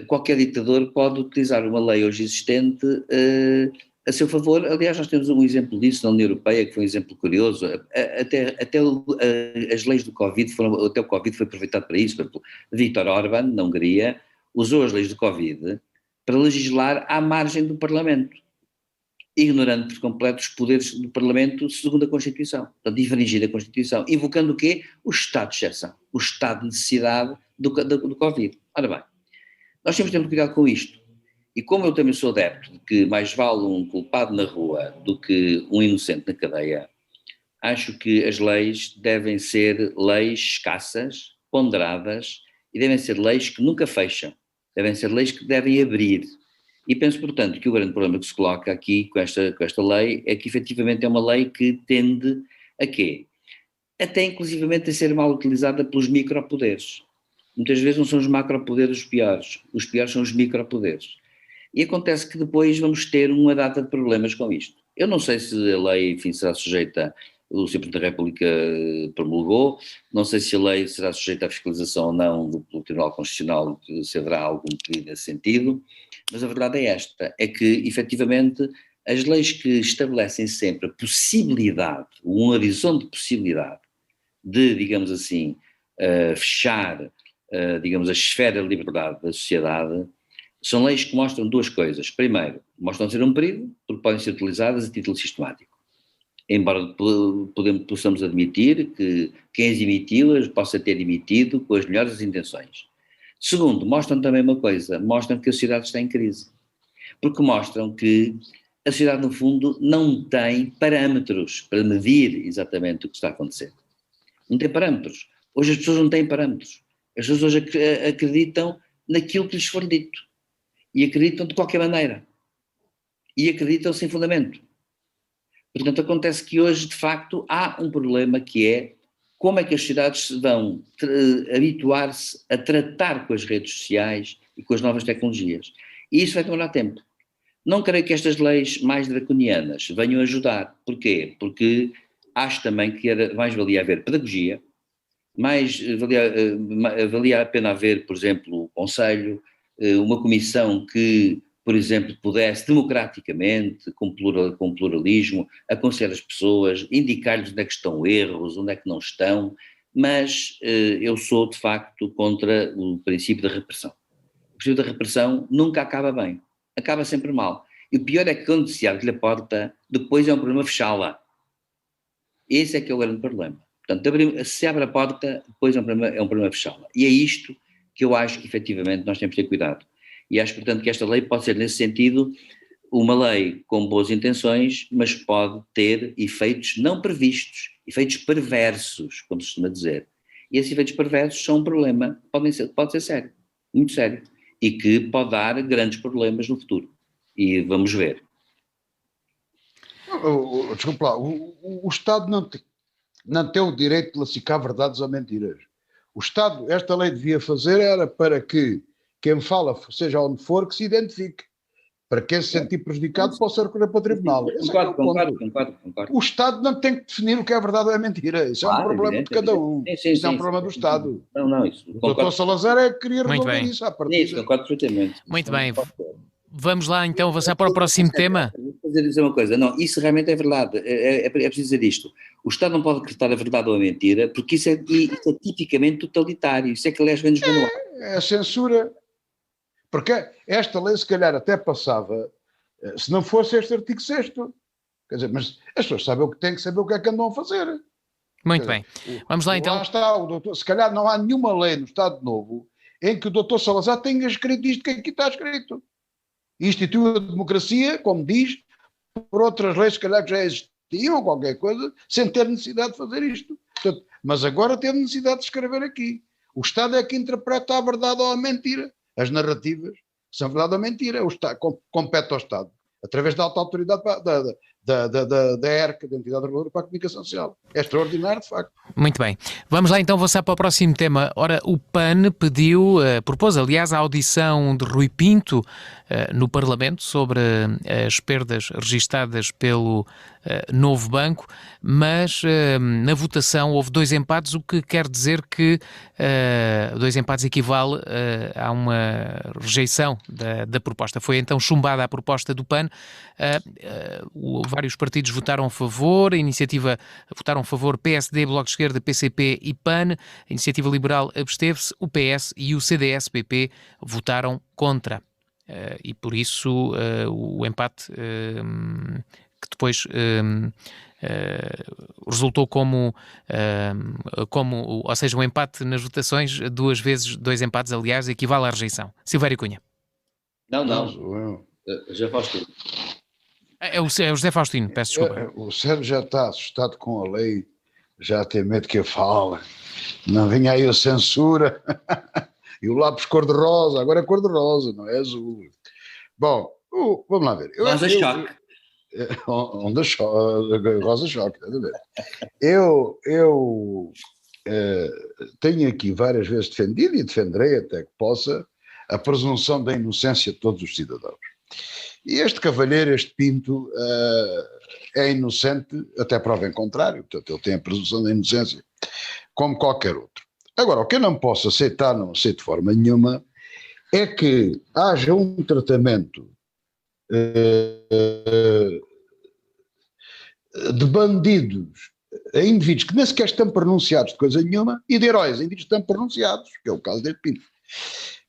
qualquer ditador pode utilizar uma lei hoje existente a seu favor. Aliás, nós temos um exemplo disso na União Europeia, que foi um exemplo curioso. Até as leis do Covid até o Covid foi aproveitado para isso. Por exemplo, Viktor Orbán, na Hungria, usou as leis do Covid para legislar à margem do Parlamento, ignorando por completo os poderes do Parlamento segundo a Constituição, portanto, infringindo a Constituição, invocando o quê? O estado de exceção, o estado de necessidade do Covid. Ora bem, nós temos de ter cuidado com isto. E como eu também sou adepto de que mais vale um culpado na rua do que um inocente na cadeia, acho que as leis devem ser leis escassas, ponderadas, e devem ser leis que nunca fecham, devem ser leis que devem abrir. E penso, portanto, que o grande problema que se coloca aqui com esta lei é que efetivamente é uma lei que tende a quê? Até inclusivamente a ser mal utilizada pelos micropoderes. Muitas vezes não são os macropoderes os piores são os micropoderes. E acontece que depois vamos ter uma data de problemas com isto. Eu não sei se a lei, enfim, será sujeita, o Sr. Presidente da República promulgou, não sei se a lei será sujeita à fiscalização ou não do Tribunal Constitucional, se haverá algum pedido nesse sentido, mas a verdade é esta, é que, efetivamente, as leis que estabelecem sempre a possibilidade, um horizonte de possibilidade de, digamos assim, fechar, digamos, a esfera de liberdade da sociedade, são leis que mostram duas coisas. Primeiro, mostram ser um perigo, porque podem ser utilizadas a título sistemático. Embora possamos admitir que quem as emitiu possa ter emitido com as melhores intenções. Segundo, mostram também uma coisa, mostram que a sociedade está em crise. Porque mostram que a sociedade, no fundo, não tem parâmetros para medir exatamente o que está a acontecer. Não tem parâmetros. Hoje as pessoas não têm parâmetros. As pessoas hoje acreditam naquilo que lhes for dito. E acreditam de qualquer maneira. E acreditam sem fundamento. Portanto, acontece que hoje, de facto, há um problema que é como é que as sociedades vão habituar-se a tratar com as redes sociais e com as novas tecnologias. E isso vai demorar tempo. Não creio que estas leis mais draconianas venham ajudar. Porquê? Porque acho também que mais valia haver pedagogia, mais valia a pena haver, por exemplo, um conselho, uma comissão que, por exemplo, pudesse democraticamente, com pluralismo, aconselhar as pessoas, indicar-lhes onde é que estão erros, onde é que não estão, mas eu sou de facto contra o princípio da repressão. O princípio da repressão nunca acaba bem, acaba sempre mal. E o pior é que quando se abre-lhe a porta, depois é um problema fechá-la. Esse é que é o grande problema. Portanto, se abre a porta, depois é um problema fechá-la. E é isto que eu acho que efetivamente nós temos de ter cuidado. E acho, portanto, que esta lei pode ser, nesse sentido, uma lei com boas intenções, mas pode ter efeitos não previstos, efeitos perversos, como se costuma dizer. E esses efeitos perversos são um problema, pode ser sério, muito sério, e que pode dar grandes problemas no futuro. E vamos ver. Desculpe lá, o Estado não tem o direito de classificar verdades ou mentiras. O Estado, esta lei devia fazer era para que quem fala, seja onde for, que se identifique. Para quem se sentir prejudicado, possa recorrer para o tribunal. Concordo. O Estado não tem que definir o que é verdade ou é mentira. Isso é um problema de cada um. Isso é um problema do Estado. Não, isso. O doutor Salazar é que queria resolver isso à partida. Isso, concordo perfeitamente. Muito bem. Vamos lá então avançar para o próximo tema. Vou dizer uma coisa, não, isso realmente é verdade, é preciso dizer isto. O Estado não pode acreditar a verdade ou a mentira, porque isso é tipicamente totalitário, isso é que aliás vem-nos manual. É a censura. Porque esta lei se calhar até passava se não fosse este artigo 6º. Quer dizer, mas as pessoas sabem o que têm que saber o que é que andam a fazer. Muito bem. Vamos lá então. Lá está o doutor. Se calhar não há nenhuma lei no Estado Novo em que o doutor Salazar tenha escrito isto que aqui está escrito. Instituiu a democracia, como diz, por outras leis se calhar que já existiam ou qualquer coisa, sem ter necessidade de fazer isto. Portanto, mas agora tem necessidade de escrever aqui. O Estado é que interpreta a verdade ou a mentira. As narrativas são verdade ou mentira. O Estado, compete ao Estado, através da alta autoridade da ERC, da Entidade Reguladora para a Comunicação Social. É extraordinário, de facto. Muito bem. Vamos lá então avançar para o próximo tema. Ora, o PAN propôs, aliás, a audição de Rui Pinto no Parlamento sobre as perdas registadas pelo novo banco, mas na votação houve 2 empates, o que quer dizer que 2 empates equivale a uma rejeição da proposta. Foi então chumbada a proposta do PAN. Vários partidos votaram a favor, a iniciativa votaram a favor PSD, Bloco de Esquerda, PCP e PAN, a Iniciativa Liberal absteve-se, o PS e o CDS-PP votaram contra. E por isso o empate que depois resultou como, ou seja, um empate nas votações, 2 vezes 2 empates, aliás, equivale à rejeição. Silvério Cunha. Não. Já faz tudo. É o José Faustino, peço desculpa. O Sérgio já está assustado com a lei, já tem medo que eu fale. Não vinha aí a censura. E o lápis cor-de-rosa, agora é cor-de-rosa, não é azul. Bom, vamos lá ver. Rosa-choque. Rosa-choque, estás a ver? Eu tenho aqui várias vezes defendido e defenderei até que possa a presunção da inocência de todos os cidadãos. E este cavalheiro, este Pinto, é inocente até prova em contrário, portanto ele tem a presunção da inocência como qualquer outro. Agora, o que eu não posso aceitar, não aceito de forma nenhuma, é que haja um tratamento de bandidos a indivíduos que nem sequer estão pronunciados de coisa nenhuma e de heróis a indivíduos que estão pronunciados, que é o caso deste Pinto.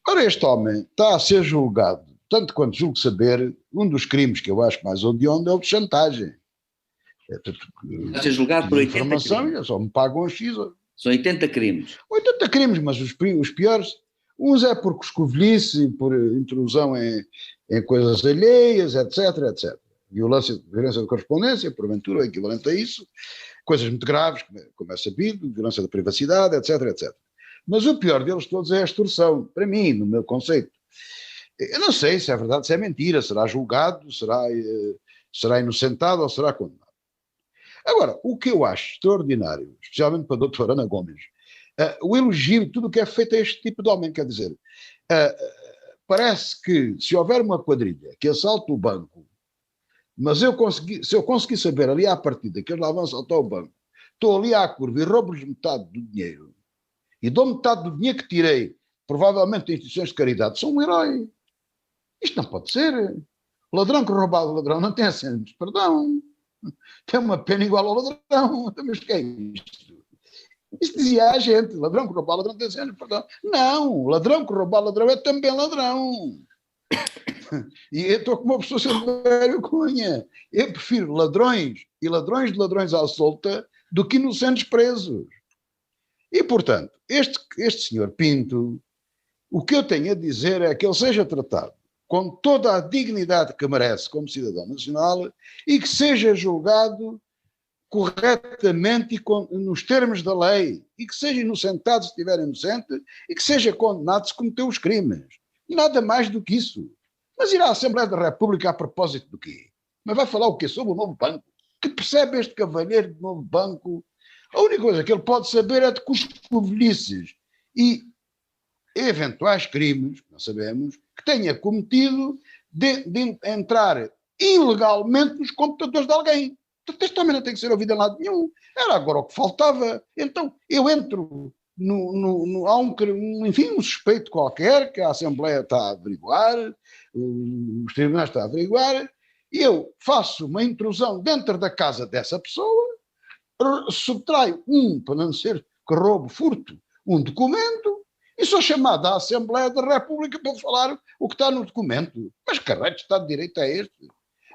Ora, este homem está a ser julgado, tanto quanto julgo saber, um dos crimes que eu acho mais odioso é o de chantagem. Está a ser julgado por 80 informação, crimes. E só me pagam a X. São 80 crimes. 80 crimes, mas os piores, uns é por coscovilhice, por intrusão em coisas alheias, etc, etc. Violência da correspondência, porventura, equivalente a isso, coisas muito graves, como é sabido, violência da privacidade, etc, etc. Mas o pior deles todos é a extorsão, para mim, no meu conceito. Eu não sei se é verdade, se é mentira, será julgado, será inocentado ou será condenado. Agora, o que eu acho extraordinário, especialmente para a doutora Ana Gomes, o elogio de tudo o que é feito a este tipo de homem, quer dizer, parece que se houver uma quadrilha que assalta o banco, mas se eu conseguir saber ali à partida que eles lá vão assaltar o banco, estou ali à curva e roubo-lhes metade do dinheiro, e dou metade do dinheiro que tirei, provavelmente em instituições de caridade, sou um herói. Isto não pode ser. O ladrão que roubava o ladrão não tem assentos, perdão. Tem uma pena igual ao ladrão. Mas o que é isto? Isto dizia a gente, ladrão que rouba o ladrão tem assentos, perdão. Não, ladrão que rouba o ladrão é também ladrão. E eu estou com uma pessoa Silvério Cunha. Eu prefiro ladrões e ladrões de ladrões à solta do que inocentes presos. E, portanto, este senhor Pinto, o que eu tenho a dizer é que ele seja tratado com toda a dignidade que merece como cidadão nacional e que seja julgado corretamente e nos termos da lei, e que seja inocentado se estiver inocente e que seja condenado se cometeu os crimes. Nada mais do que isso. Mas irá à Assembleia da República a propósito do quê? Mas vai falar o quê? Sobre o novo banco? Que percebe este cavalheiro do novo banco? A única coisa que ele pode saber é de cuscovelhices e eventuais crimes, não sabemos, que tenha cometido de entrar ilegalmente nos computadores de alguém. Portanto, este homem não tem que ser ouvido em lado nenhum. Era agora o que faltava. Então, eu entro há enfim, um suspeito qualquer que a Assembleia está a averiguar, os tribunais estão a averiguar, e eu faço uma intrusão dentro da casa dessa pessoa, subtraio para não ser que roubo, furto, um documento, e sou chamado à Assembleia da República para falar o que está no documento. Mas que raio de Estado de Direito é este?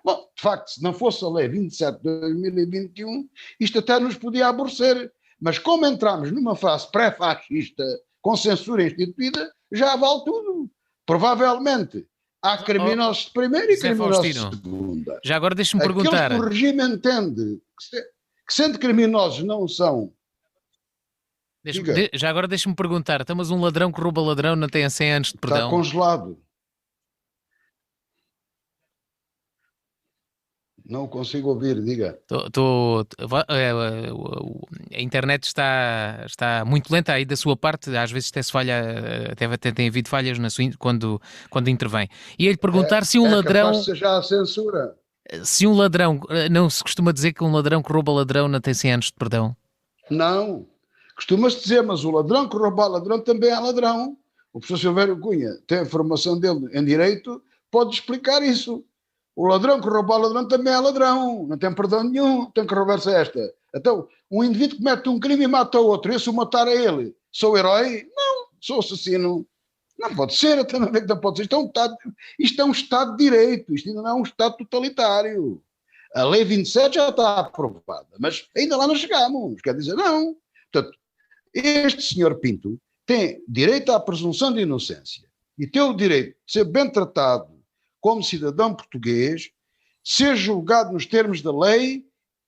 Bom, de facto, se não fosse a Lei 27 de 2021, isto até nos podia aborrecer. Mas como entramos numa fase pré-fascista, com censura instituída, já vale tudo. Provavelmente há criminosos de primeira e criminosos de segunda. Já agora deixa-me perguntar. Aqueles que o regime entende que sendo criminosos não são... Já agora deixa-me perguntar, então, mas um ladrão que rouba ladrão não tem 100 anos de perdão? Está congelado. Não consigo ouvir, diga. A internet está muito lenta aí da sua parte, às vezes até se falha, até tem havido falhas quando intervém. E ele perguntar se um ladrão... capaz de ser já a censura. Se um ladrão, não se costuma dizer que um ladrão que rouba ladrão não tem 100 anos de perdão? Não. Costuma-se dizer, mas o ladrão que rouba ladrão também é ladrão. O professor Silvério Cunha tem a formação dele em Direito, pode explicar isso. O ladrão que rouba ladrão também é ladrão, não tem perdão nenhum, tem que roubar-se esta. Então, um indivíduo que comete um crime e mata o outro, e se o matar a ele, sou herói? Não, sou assassino. Não pode ser, até não ver que não pode ser. Isto é um Estado de Direito, isto ainda não é um Estado totalitário. A Lei 27 já está aprovada, mas ainda lá não chegamos, quer dizer, não. Portanto, este senhor Pinto tem direito à presunção de inocência e tem o direito de ser bem tratado como cidadão português, ser julgado nos termos da lei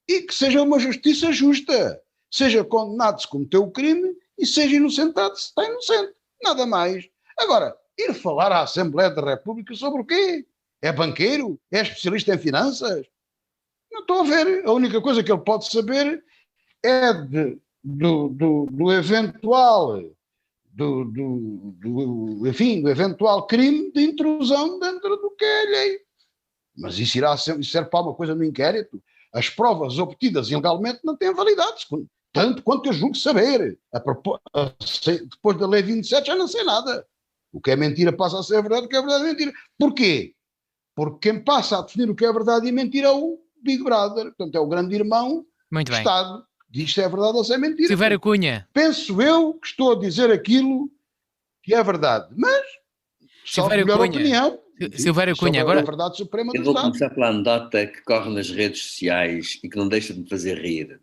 e que seja uma justiça justa. Seja condenado se cometeu o crime e seja inocentado se está inocente. Nada mais. Agora, ir falar à Assembleia da República sobre o quê? É banqueiro? É especialista em finanças? Não estou a ver. A única coisa que ele pode saber é do eventual... do eventual crime de intrusão dentro do que é alheio. Mas isso serve para uma coisa no inquérito. As provas obtidas ilegalmente não têm validade, tanto quanto eu julgo saber. Depois da Lei 27 já não sei nada. O que é mentira passa a ser verdade, o que é verdade é mentira. Porquê? Porque quem passa a definir o que é verdade e mentira é o Big Brother, portanto é o grande irmão do Estado. Diz se é verdade ou se é mentira. Silvério Cunha. Penso eu que estou a dizer aquilo que é verdade, mas só a melhor opinião. Silvério Cunha, agora... a verdade suprema do Eu vou Estado. começar pela anedota que corre nas redes sociais e que não deixa de me fazer rir,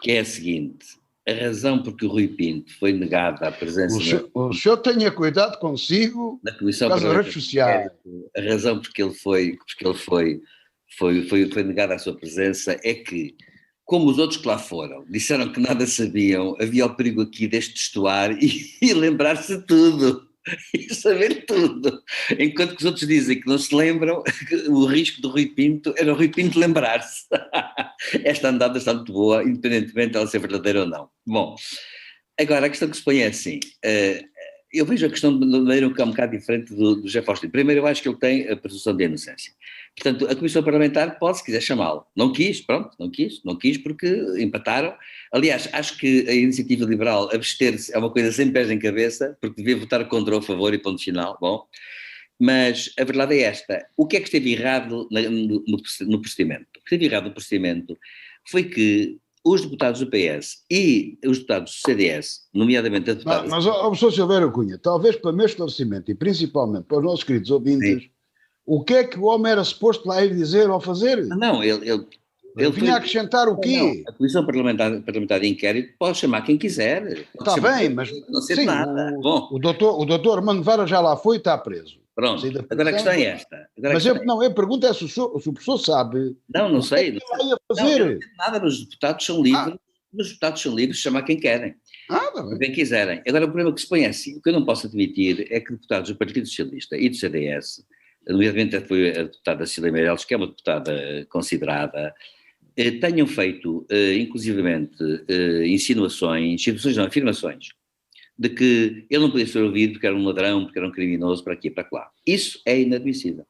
que é a seguinte: a razão por que o Rui Pinto foi negada a presença... O senhor tenha cuidado consigo na Comissão das redes sociais. A razão por que ele foi negada a sua presença é que, como os outros que lá foram disseram que nada sabiam, havia o perigo aqui deste destoar e lembrar-se de tudo, e saber tudo. Enquanto que os outros dizem que não se lembram, o risco do Rui Pinto era o Rui Pinto lembrar-se. Esta andada está muito boa, independentemente de ela ser verdadeira ou não. Bom, agora a questão que se põe é assim, eu vejo a questão de maneira que é um bocado diferente do José Faustino. Primeiro, eu acho que ele tem a presunção de inocência. Portanto, a Comissão Parlamentar pode, se quiser, chamá-lo. Não quis, pronto, não quis porque empataram. Aliás, acho que a iniciativa liberal abster-se é uma coisa sem pés nem cabeça, porque devia votar contra ou a favor e ponto final. Bom, mas a verdade é esta. O que é que esteve errado no procedimento? O que esteve errado no procedimento foi que os deputados do PS e os deputados do CDS, nomeadamente a deputada... Mas, professor Silvério Cunha, talvez para meu esclarecimento e principalmente para os nossos queridos ouvintes, sim, o que é que o homem era suposto lá ir dizer ou fazer? Não, ele vinha acrescentar o quê? Não, a Comissão Parlamentar de Inquérito pode chamar quem quiser. Está bem, mas não sei sim, nada. O doutor Armando Vara já lá foi e está preso. Pronto, agora a questão é esta. Eu pergunto é se o professor sabe. Não sei. Não fazer. Nada, os deputados são livres. Os deputados são livres de chamar quem querem. Quem quiserem. Agora, o problema que se põe é assim, o que eu não posso admitir é que deputados do Partido Socialista e do CDS, nomeadamente foi a deputada Cília Meireles, que é uma deputada considerada, tenham feito, inclusivamente, afirmações, de que ele não podia ser ouvido porque era um ladrão, porque era um criminoso, para aqui e para lá. Isso é inadmissível.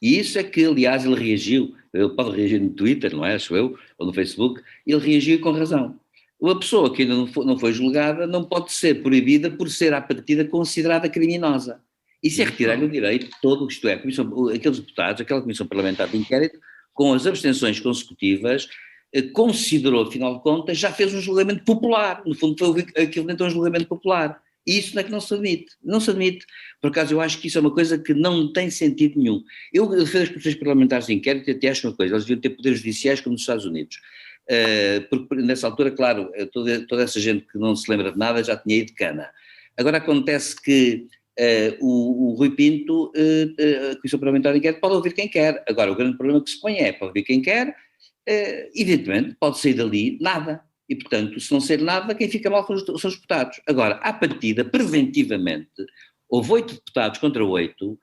E isso é que, aliás, ele reagiu, ele pode reagir no Twitter, não é, acho eu, ou no Facebook, ele reagiu com razão. Uma pessoa que ainda não foi julgada não pode ser proibida por ser, à partida, considerada criminosa. Isso é retirar-lhe o direito todo, isto é, aqueles deputados, aquela Comissão Parlamentar de Inquérito, com as abstenções consecutivas, considerou, afinal de contas, já fez um julgamento popular, no fundo foi equivalente a um julgamento popular. E isso não é que não se admite. Não se admite. Por acaso eu acho que isso é uma coisa que não tem sentido nenhum. Eu defendo as comissões parlamentares de inquérito e até acho uma coisa, eles deviam ter poderes judiciais como nos Estados Unidos. Porque nessa altura, claro, toda essa gente que não se lembra de nada já tinha ido de cana. Agora acontece que o Rui Pinto, a Comissão Parlamentar de Inquérito, pode ouvir quem quer. Agora o grande problema que se põe pode ouvir quem quer, evidentemente pode sair dali nada. E, portanto, se não sair nada, quem fica mal são os deputados. Agora, à partida, preventivamente, houve 8 deputados contra 8,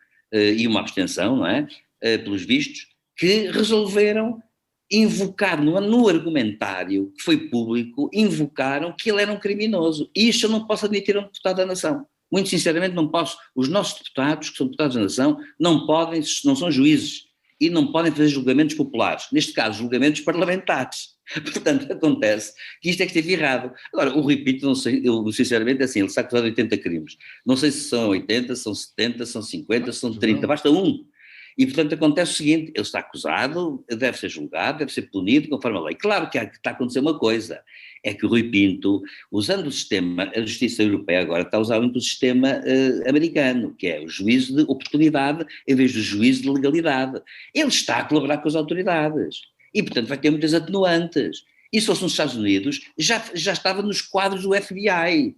e uma abstenção, não é? Pelos vistos, que resolveram invocar no argumentário que foi público, invocaram que ele era um criminoso. E isto eu não posso admitir a um deputado da nação. Muito sinceramente não posso. Os nossos deputados, que são deputados da nação, não são juízes e não podem fazer julgamentos populares. Neste caso, julgamentos parlamentares. Portanto, acontece que isto é que esteve errado. Agora, o Rui Pinto, não sei, eu sinceramente, assim, ele está acusado de 80 crimes. Não sei se são 80, são 70, são 50, são 30, basta um. E, portanto, acontece o seguinte, ele está acusado, deve ser julgado, deve ser punido conforme a lei. Claro que está a acontecer uma coisa, é que o Rui Pinto, usando o sistema, a justiça europeia agora está a usar muito o sistema americano, que é o juízo de oportunidade em vez do juízo de legalidade. Ele está a colaborar com as autoridades e, portanto, vai ter muitas atenuantes. E se fosse nos Estados Unidos, já estava nos quadros do FBI,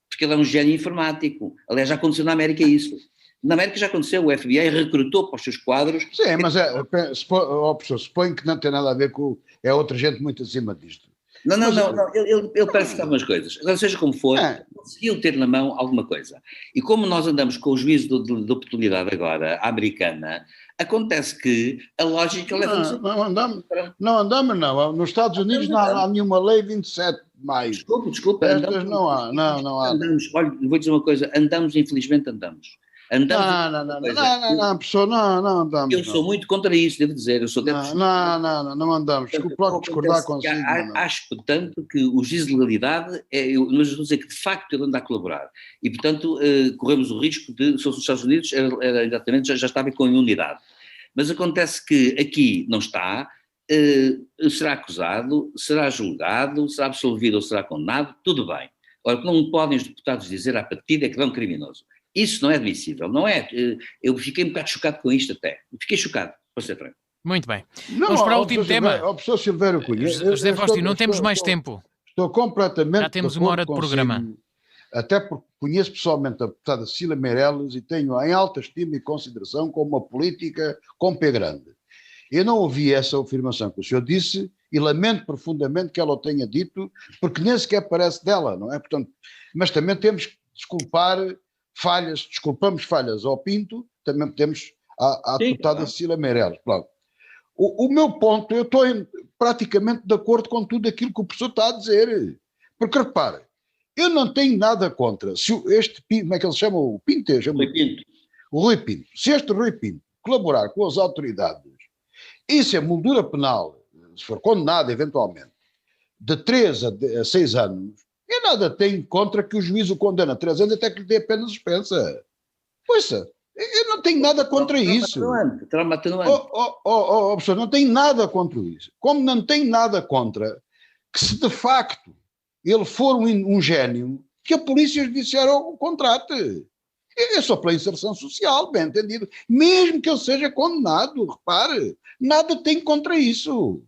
porque ele é um gênio informático. Aliás, já aconteceu na América isso. Na América já aconteceu, o FBI recrutou para os seus quadros. Sim, mas professor, suponho que não tem nada a ver com. É outra gente muito acima disto. Não, ele parece que sabe umas coisas. Agora, seja como for, conseguiu ter na mão alguma coisa. E como nós andamos com o juízo de oportunidade agora, a americana, acontece que a lógica leva-nos... Não andamos. Nos Estados Unidos não há nenhuma lei 27 de maio. Desculpa. Estas não há. Andamos, olha, vou dizer uma coisa, infelizmente andamos. Professor, não andamos. Eu sou muito contra isso, devo dizer. Eu sou não andamos. Desculpe logo discordar consigo. Acho, portanto, que o juízo de legalidade, mas vou dizer que de facto ele anda a colaborar. E, portanto, corremos o risco de, se fosse nos Estados Unidos, era exatamente, já estava com imunidade. Mas acontece que aqui não está, será acusado, será julgado, será absolvido ou será condenado, tudo bem. Agora, o que não podem os deputados dizer à partida é que é um criminoso. Isso não é admissível, não é? Eu fiquei um bocado chocado com isto até. Fiquei chocado, para ser franco. Muito bem. Vamos para o último tema. Professor Silvério Cunha. José Faustino, não temos mais tempo. Estou completamente... Já temos uma hora de programa. Até porque conheço pessoalmente a deputada Cecília Meirelles e tenho em alta estima e consideração como uma política com pé grande. Eu não ouvi essa afirmação que o senhor disse e lamento profundamente que ela o tenha dito, porque nem sequer parece dela, não é? Portanto, mas também temos que desculpamos falhas ao Pinto, também temos à deputada Cecília Meirelles. Pronto. O meu ponto, eu estou praticamente de acordo com tudo aquilo que o professor está a dizer. Porque, repare, eu não tenho nada contra, se este Pinto, como é que ele se chama? O Pinto? O Rui Pinto. Se este Rui Pinto colaborar com as autoridades, isso é moldura penal, se for condenado eventualmente, de 3 a 6 anos, eu nada tenho contra que o juiz o condene a 3 anos até que lhe dê a pena suspensa. Poxa, eu não tenho nada contra isso. Professor, não tenho nada contra isso. Como não tenho nada contra que, se de facto ele for um gênio, que a Polícia Judiciária o contrate. É só pela inserção social, bem entendido. Mesmo que ele seja condenado, repare, nada tenho contra isso.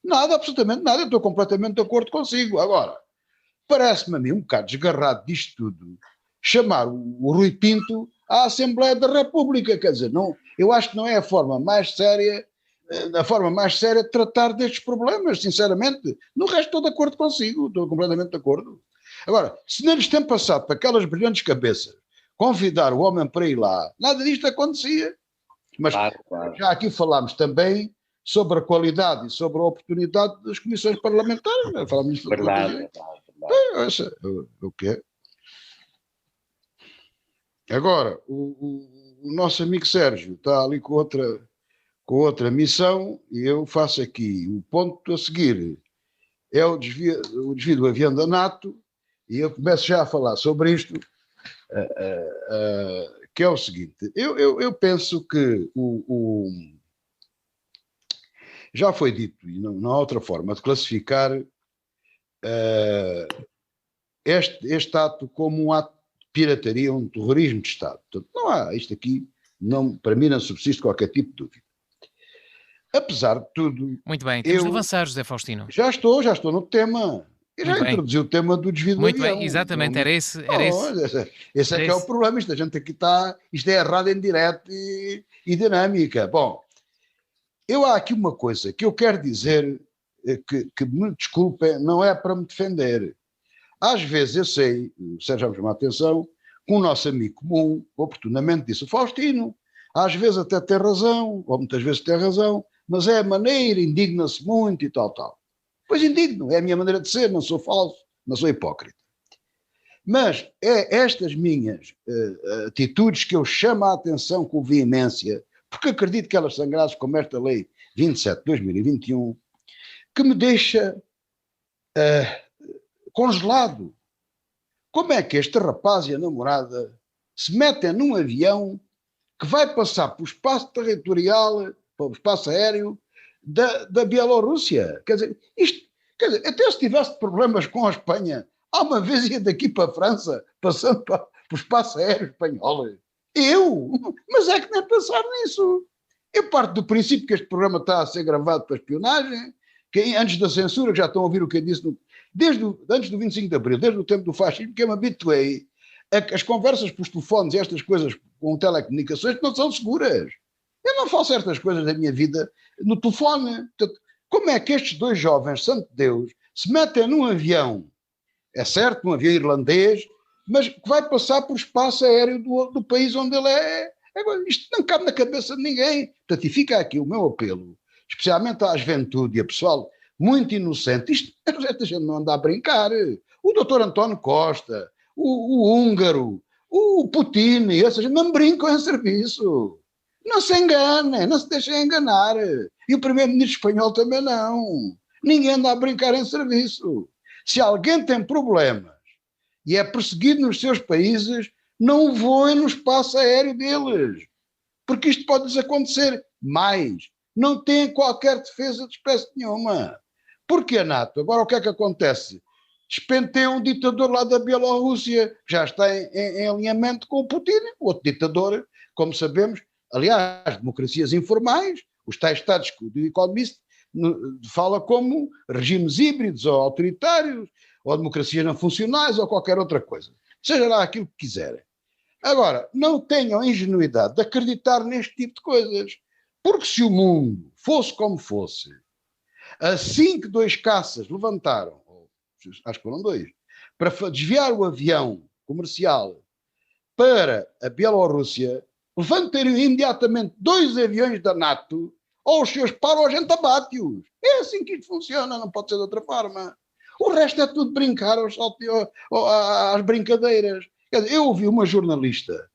Nada, absolutamente nada. Eu estou completamente de acordo consigo. Agora, parece-me a mim um bocado desgarrado disto tudo, chamar o Rui Pinto à Assembleia da República, quer dizer, não, eu acho que não é a forma mais séria de tratar destes problemas, sinceramente. No resto estou de acordo consigo, estou completamente de acordo. Agora, se não lhes tem passado para aquelas brilhantes cabeças convidar o homem para ir lá, nada disto acontecia. Mas já aqui falámos também sobre a qualidade e sobre a oportunidade das comissões parlamentares, né? Falámos disso. Verdade. O quê? Agora, o nosso amigo Sérgio está ali com outra com outra missão, e eu faço aqui o ponto a seguir. É o desvio do avião da NATO, e eu começo já a falar sobre isto, que é o seguinte. Eu penso que já foi dito, e não há outra forma de classificar este ato como um ato de pirataria, um terrorismo de Estado. Portanto, não há, isto aqui, para mim não subsiste qualquer tipo de dúvida. Apesar de tudo... Muito bem, temos de avançar, José Faustino. Já estou no tema. Eu já introduzi o tema do desvio do avião. Muito bem, exatamente, era esse. Esse é que é o problema, isto a gente aqui está, isto é errado em direto e dinâmica. Bom, há aqui uma coisa que eu quero dizer, que me desculpem, não é para me defender. Às vezes eu sei, o Sérgio já me chamou a atenção, que o nosso amigo comum oportunamente disse o Faustino, às vezes até tem razão, ou muitas vezes tem razão, mas é a maneira, indigna-se muito e tal. Pois indigno, é a minha maneira de ser, não sou falso, não sou hipócrita. Mas é estas minhas atitudes que eu chamo a atenção com veemência, porque acredito que elas são graves como esta lei 27 de 2021, que me deixa congelado. Como é que este rapaz e a namorada se metem num avião que vai passar para o espaço territorial, para o espaço aéreo da Bielorrússia? Quer dizer, até se tivesse problemas com a Espanha, há uma vez ia daqui para a França, passando para o espaço aéreo espanhol. Mas é que nem pensar nisso. Eu parto do princípio que este programa está a ser gravado para espionagem, que antes da censura, que já estão a ouvir o que eu disse, antes do 25 de Abril, desde o tempo do fascismo, que eu me habituei as conversas por telefones e estas coisas com telecomunicações que não são seguras. Eu não faço estas coisas da minha vida no telefone. Portanto, como é que estes dois jovens, santo Deus, se metem num avião, é certo, um avião irlandês, mas que vai passar por espaço aéreo do país onde ele é? Isto não cabe na cabeça de ninguém. Portanto, e fica aqui o meu apelo, especialmente à juventude e a pessoal muito inocente. Esta gente não anda a brincar. O doutor António Costa, o húngaro, o Putin, essas não brincam em serviço. Não se enganem, não se deixem enganar. E o primeiro-ministro espanhol também não. Ninguém anda a brincar em serviço. Se alguém tem problemas e é perseguido nos seus países, não voem no espaço aéreo deles. Porque isto pode desacontecer. Mais, não tem qualquer defesa de espécie nenhuma. Porque a NATO, agora o que é que acontece? Despenteia um ditador lá da Bielorrússia, que já está em alinhamento com o Putin, outro ditador, como sabemos, aliás, democracias informais, os tais estados que o Economist fala como regimes híbridos ou autoritários, ou democracias não funcionais, ou qualquer outra coisa. Seja lá aquilo que quiserem. Agora, não tenham a ingenuidade de acreditar neste tipo de coisas, porque se o mundo fosse como fosse, assim que dois caças levantaram, acho que foram dois, para desviar o avião comercial para a Bielorrússia, levantariam imediatamente dois aviões da NATO ou os seus paros, a gente abate-os. É assim que isto funciona, não pode ser de outra forma. O resto é tudo brincar às brincadeiras. Eu ouvi uma jornalista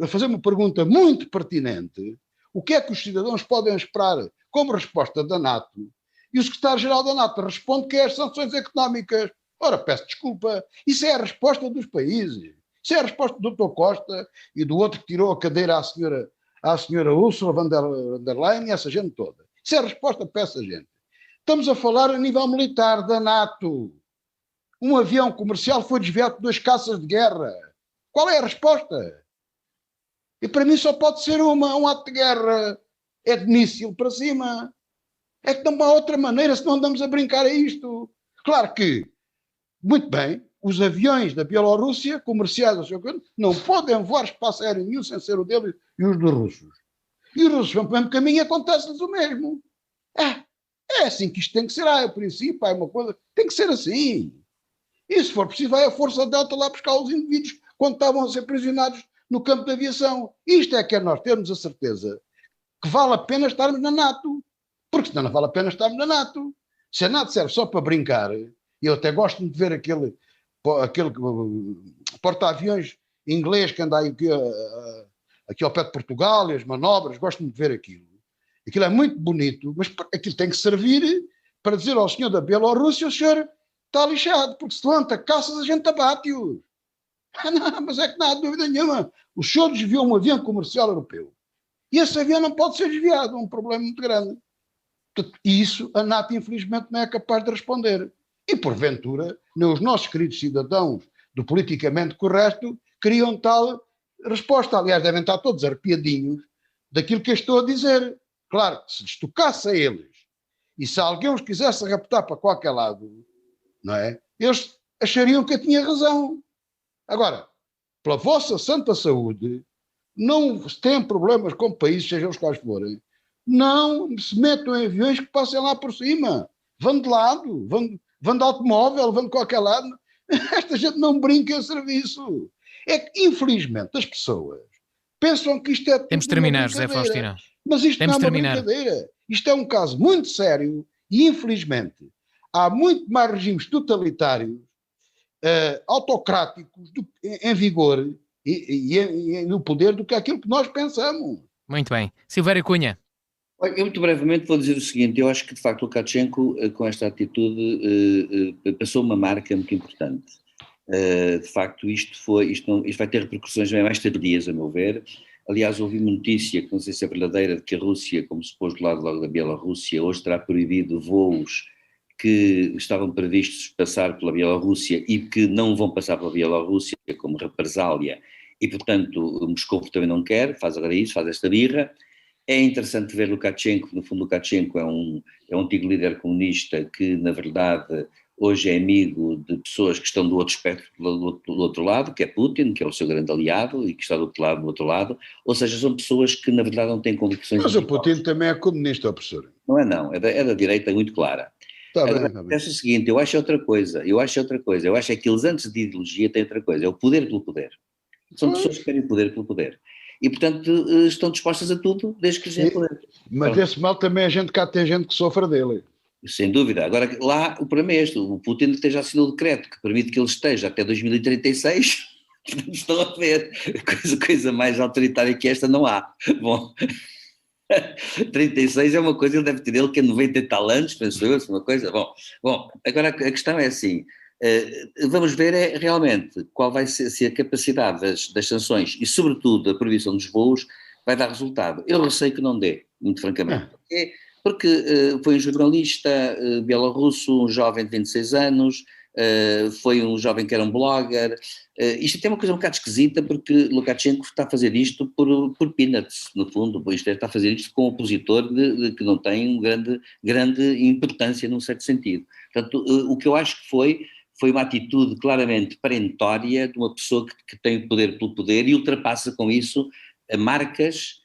a fazer uma pergunta muito pertinente: o que é que os cidadãos podem esperar como resposta da NATO? E o secretário-geral da NATO responde que é as sanções económicas. Ora, peço desculpa, isso é a resposta dos países. Isso é a resposta do Dr. Costa e do outro que tirou a cadeira à senhora Ursula von der Leyen e essa gente toda. Isso é a resposta para essa gente. Estamos a falar a nível militar da NATO. Um avião comercial foi desviado de dois caças de guerra. Qual é a resposta? E para mim só pode ser um ato de guerra. É de míssil para cima. É que não há outra maneira se não andamos a brincar a isto. Claro que, muito bem, os aviões da Bielorrússia, comerciais, não podem voar espaço aéreo nenhum sem ser o dele e os dos russos. E os russos vão para o mesmo caminho e acontece-lhes o mesmo. É assim que isto tem que ser. É o princípio, é uma coisa. Tem que ser assim. E se for preciso, vai a Força Delta lá buscar os indivíduos quando estavam a ser prisionados no campo de aviação. Isto é que é nós termos a certeza que vale a pena estarmos na NATO. Porque senão não vale a pena estarmos na NATO. Se a NATO serve só para brincar, e eu até gosto de ver aquele porta-aviões inglês que anda aí aqui ao pé de Portugal e as manobras, gosto de ver aquilo. Aquilo é muito bonito, mas aquilo tem que servir para dizer ao senhor da Bielorrússia: o senhor está lixado, porque se levanta caças a gente abate-o. Não, mas é que não há dúvida nenhuma. O senhor desviou um avião comercial europeu. E esse avião não pode ser desviado, é um problema muito grande. E isso a NATO, infelizmente, não é capaz de responder. E, porventura, os nossos queridos cidadãos do politicamente correto queriam tal resposta. Aliás, devem estar todos arrepiadinhos daquilo que eu estou a dizer. Claro, se lhes tocasse a eles, e se alguém os quisesse raptar para qualquer lado, não é? Eles achariam que eu tinha razão. Agora, pela vossa santa saúde, não têm problemas com países, sejam os quais forem, não se metam em aviões que passem lá por cima. Vão de lado, vão de automóvel, vão de qualquer lado. Esta gente não brinca em serviço. É que, infelizmente, as pessoas pensam que isto é tudo Temos de terminar, José Faustino. Mas isto Temos não é de uma terminar. brincadeira. Isto é um caso muito sério e, infelizmente, há muito mais regimes totalitários, autocráticos em vigor e no poder do que aquilo que nós pensamos. Muito bem. Silvério Cunha. Eu muito brevemente vou dizer o seguinte: eu acho que de facto o Lukashenko com esta atitude passou uma marca muito importante. De facto isto vai ter repercussões bem mais tardias, a meu ver. Aliás, ouvi uma notícia, que não sei se é verdadeira, de que a Rússia, como se pôs do lado logo da Bielorrússia, hoje terá proibido voos que estavam previstos passar pela Bielorrússia e que não vão passar pela Bielorrússia como represália, e portanto Moscou também não quer, faz agora isso, faz esta birra. É interessante ver Lukashenko, no fundo Lukashenko é um antigo líder comunista que na verdade hoje é amigo de pessoas que estão do outro espectro, do outro lado, que é Putin, que é o seu grande aliado e que está do outro lado, ou seja, são pessoas que na verdade não têm convicções. Mas o Putin também é comunista, professor. Não é não, é da direita muito clara. Agora, penso o seguinte, eu acho outra coisa, eu acho é que eles antes de ideologia têm outra coisa, é o poder pelo poder. São pessoas que querem poder pelo poder. E, portanto, estão dispostas a tudo desde que lhes deem poder. Mas desse mal também a gente cá tem gente que sofre dele. Sem dúvida. Agora, lá o problema é este, o Putin já assinou o decreto que permite que ele esteja até 2036, estão a ver, coisa mais autoritária que esta não há. Bom, 36 é uma coisa, ele deve ter ele que é 90 e tal anos, penso eu, uma coisa, bom, agora a questão é assim, vamos ver realmente qual vai ser se a capacidade das sanções e sobretudo a proibição dos voos vai dar resultado. Eu receio que não dê, muito francamente. Porque foi um jornalista bielorrusso, um jovem de 26 anos, foi um jovem que era um blogger. Isto é uma coisa um bocado esquisita porque Lukashenko está a fazer isto por peanuts, no fundo, está a fazer isto com um opositor que não tem grande importância num certo sentido. Portanto, o que eu acho que foi uma atitude claramente perentória de uma pessoa que tem poder pelo poder e ultrapassa com isso marcas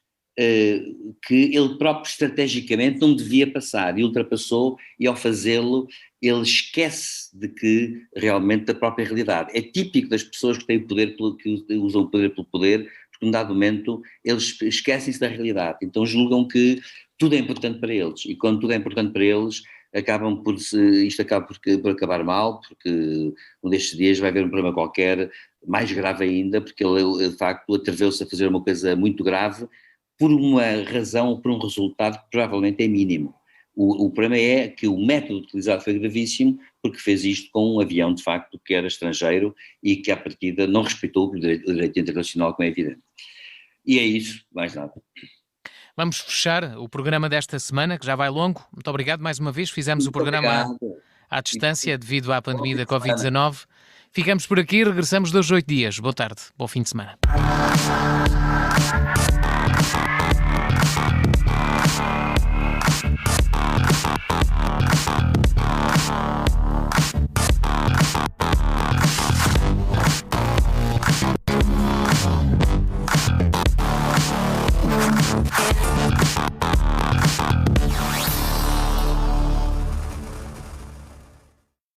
que ele próprio estrategicamente não devia passar e ultrapassou, e ao fazê-lo ele esquece de que realmente da própria realidade. É típico das pessoas que têm poder que usam o poder pelo poder, porque num dado momento eles esquecem-se da realidade, então julgam que tudo é importante para eles, e quando tudo é importante para eles isto acaba por acabar mal, porque um destes dias vai haver um problema qualquer, mais grave ainda, porque ele de facto atreveu-se a fazer uma coisa muito grave, por uma razão, por um resultado que provavelmente é mínimo. O problema é que o método utilizado foi gravíssimo, porque fez isto com um avião, de facto, que era estrangeiro e que, à partida, não respeitou o direito internacional, como é evidente. E é isso, mais nada. Vamos fechar o programa desta semana, que já vai longo. Muito obrigado mais uma vez. Fizemos o programa à distância devido à pandemia da Covid-19. Ficamos por aqui, regressamos 2 a 8 dias. Boa tarde, bom fim de semana.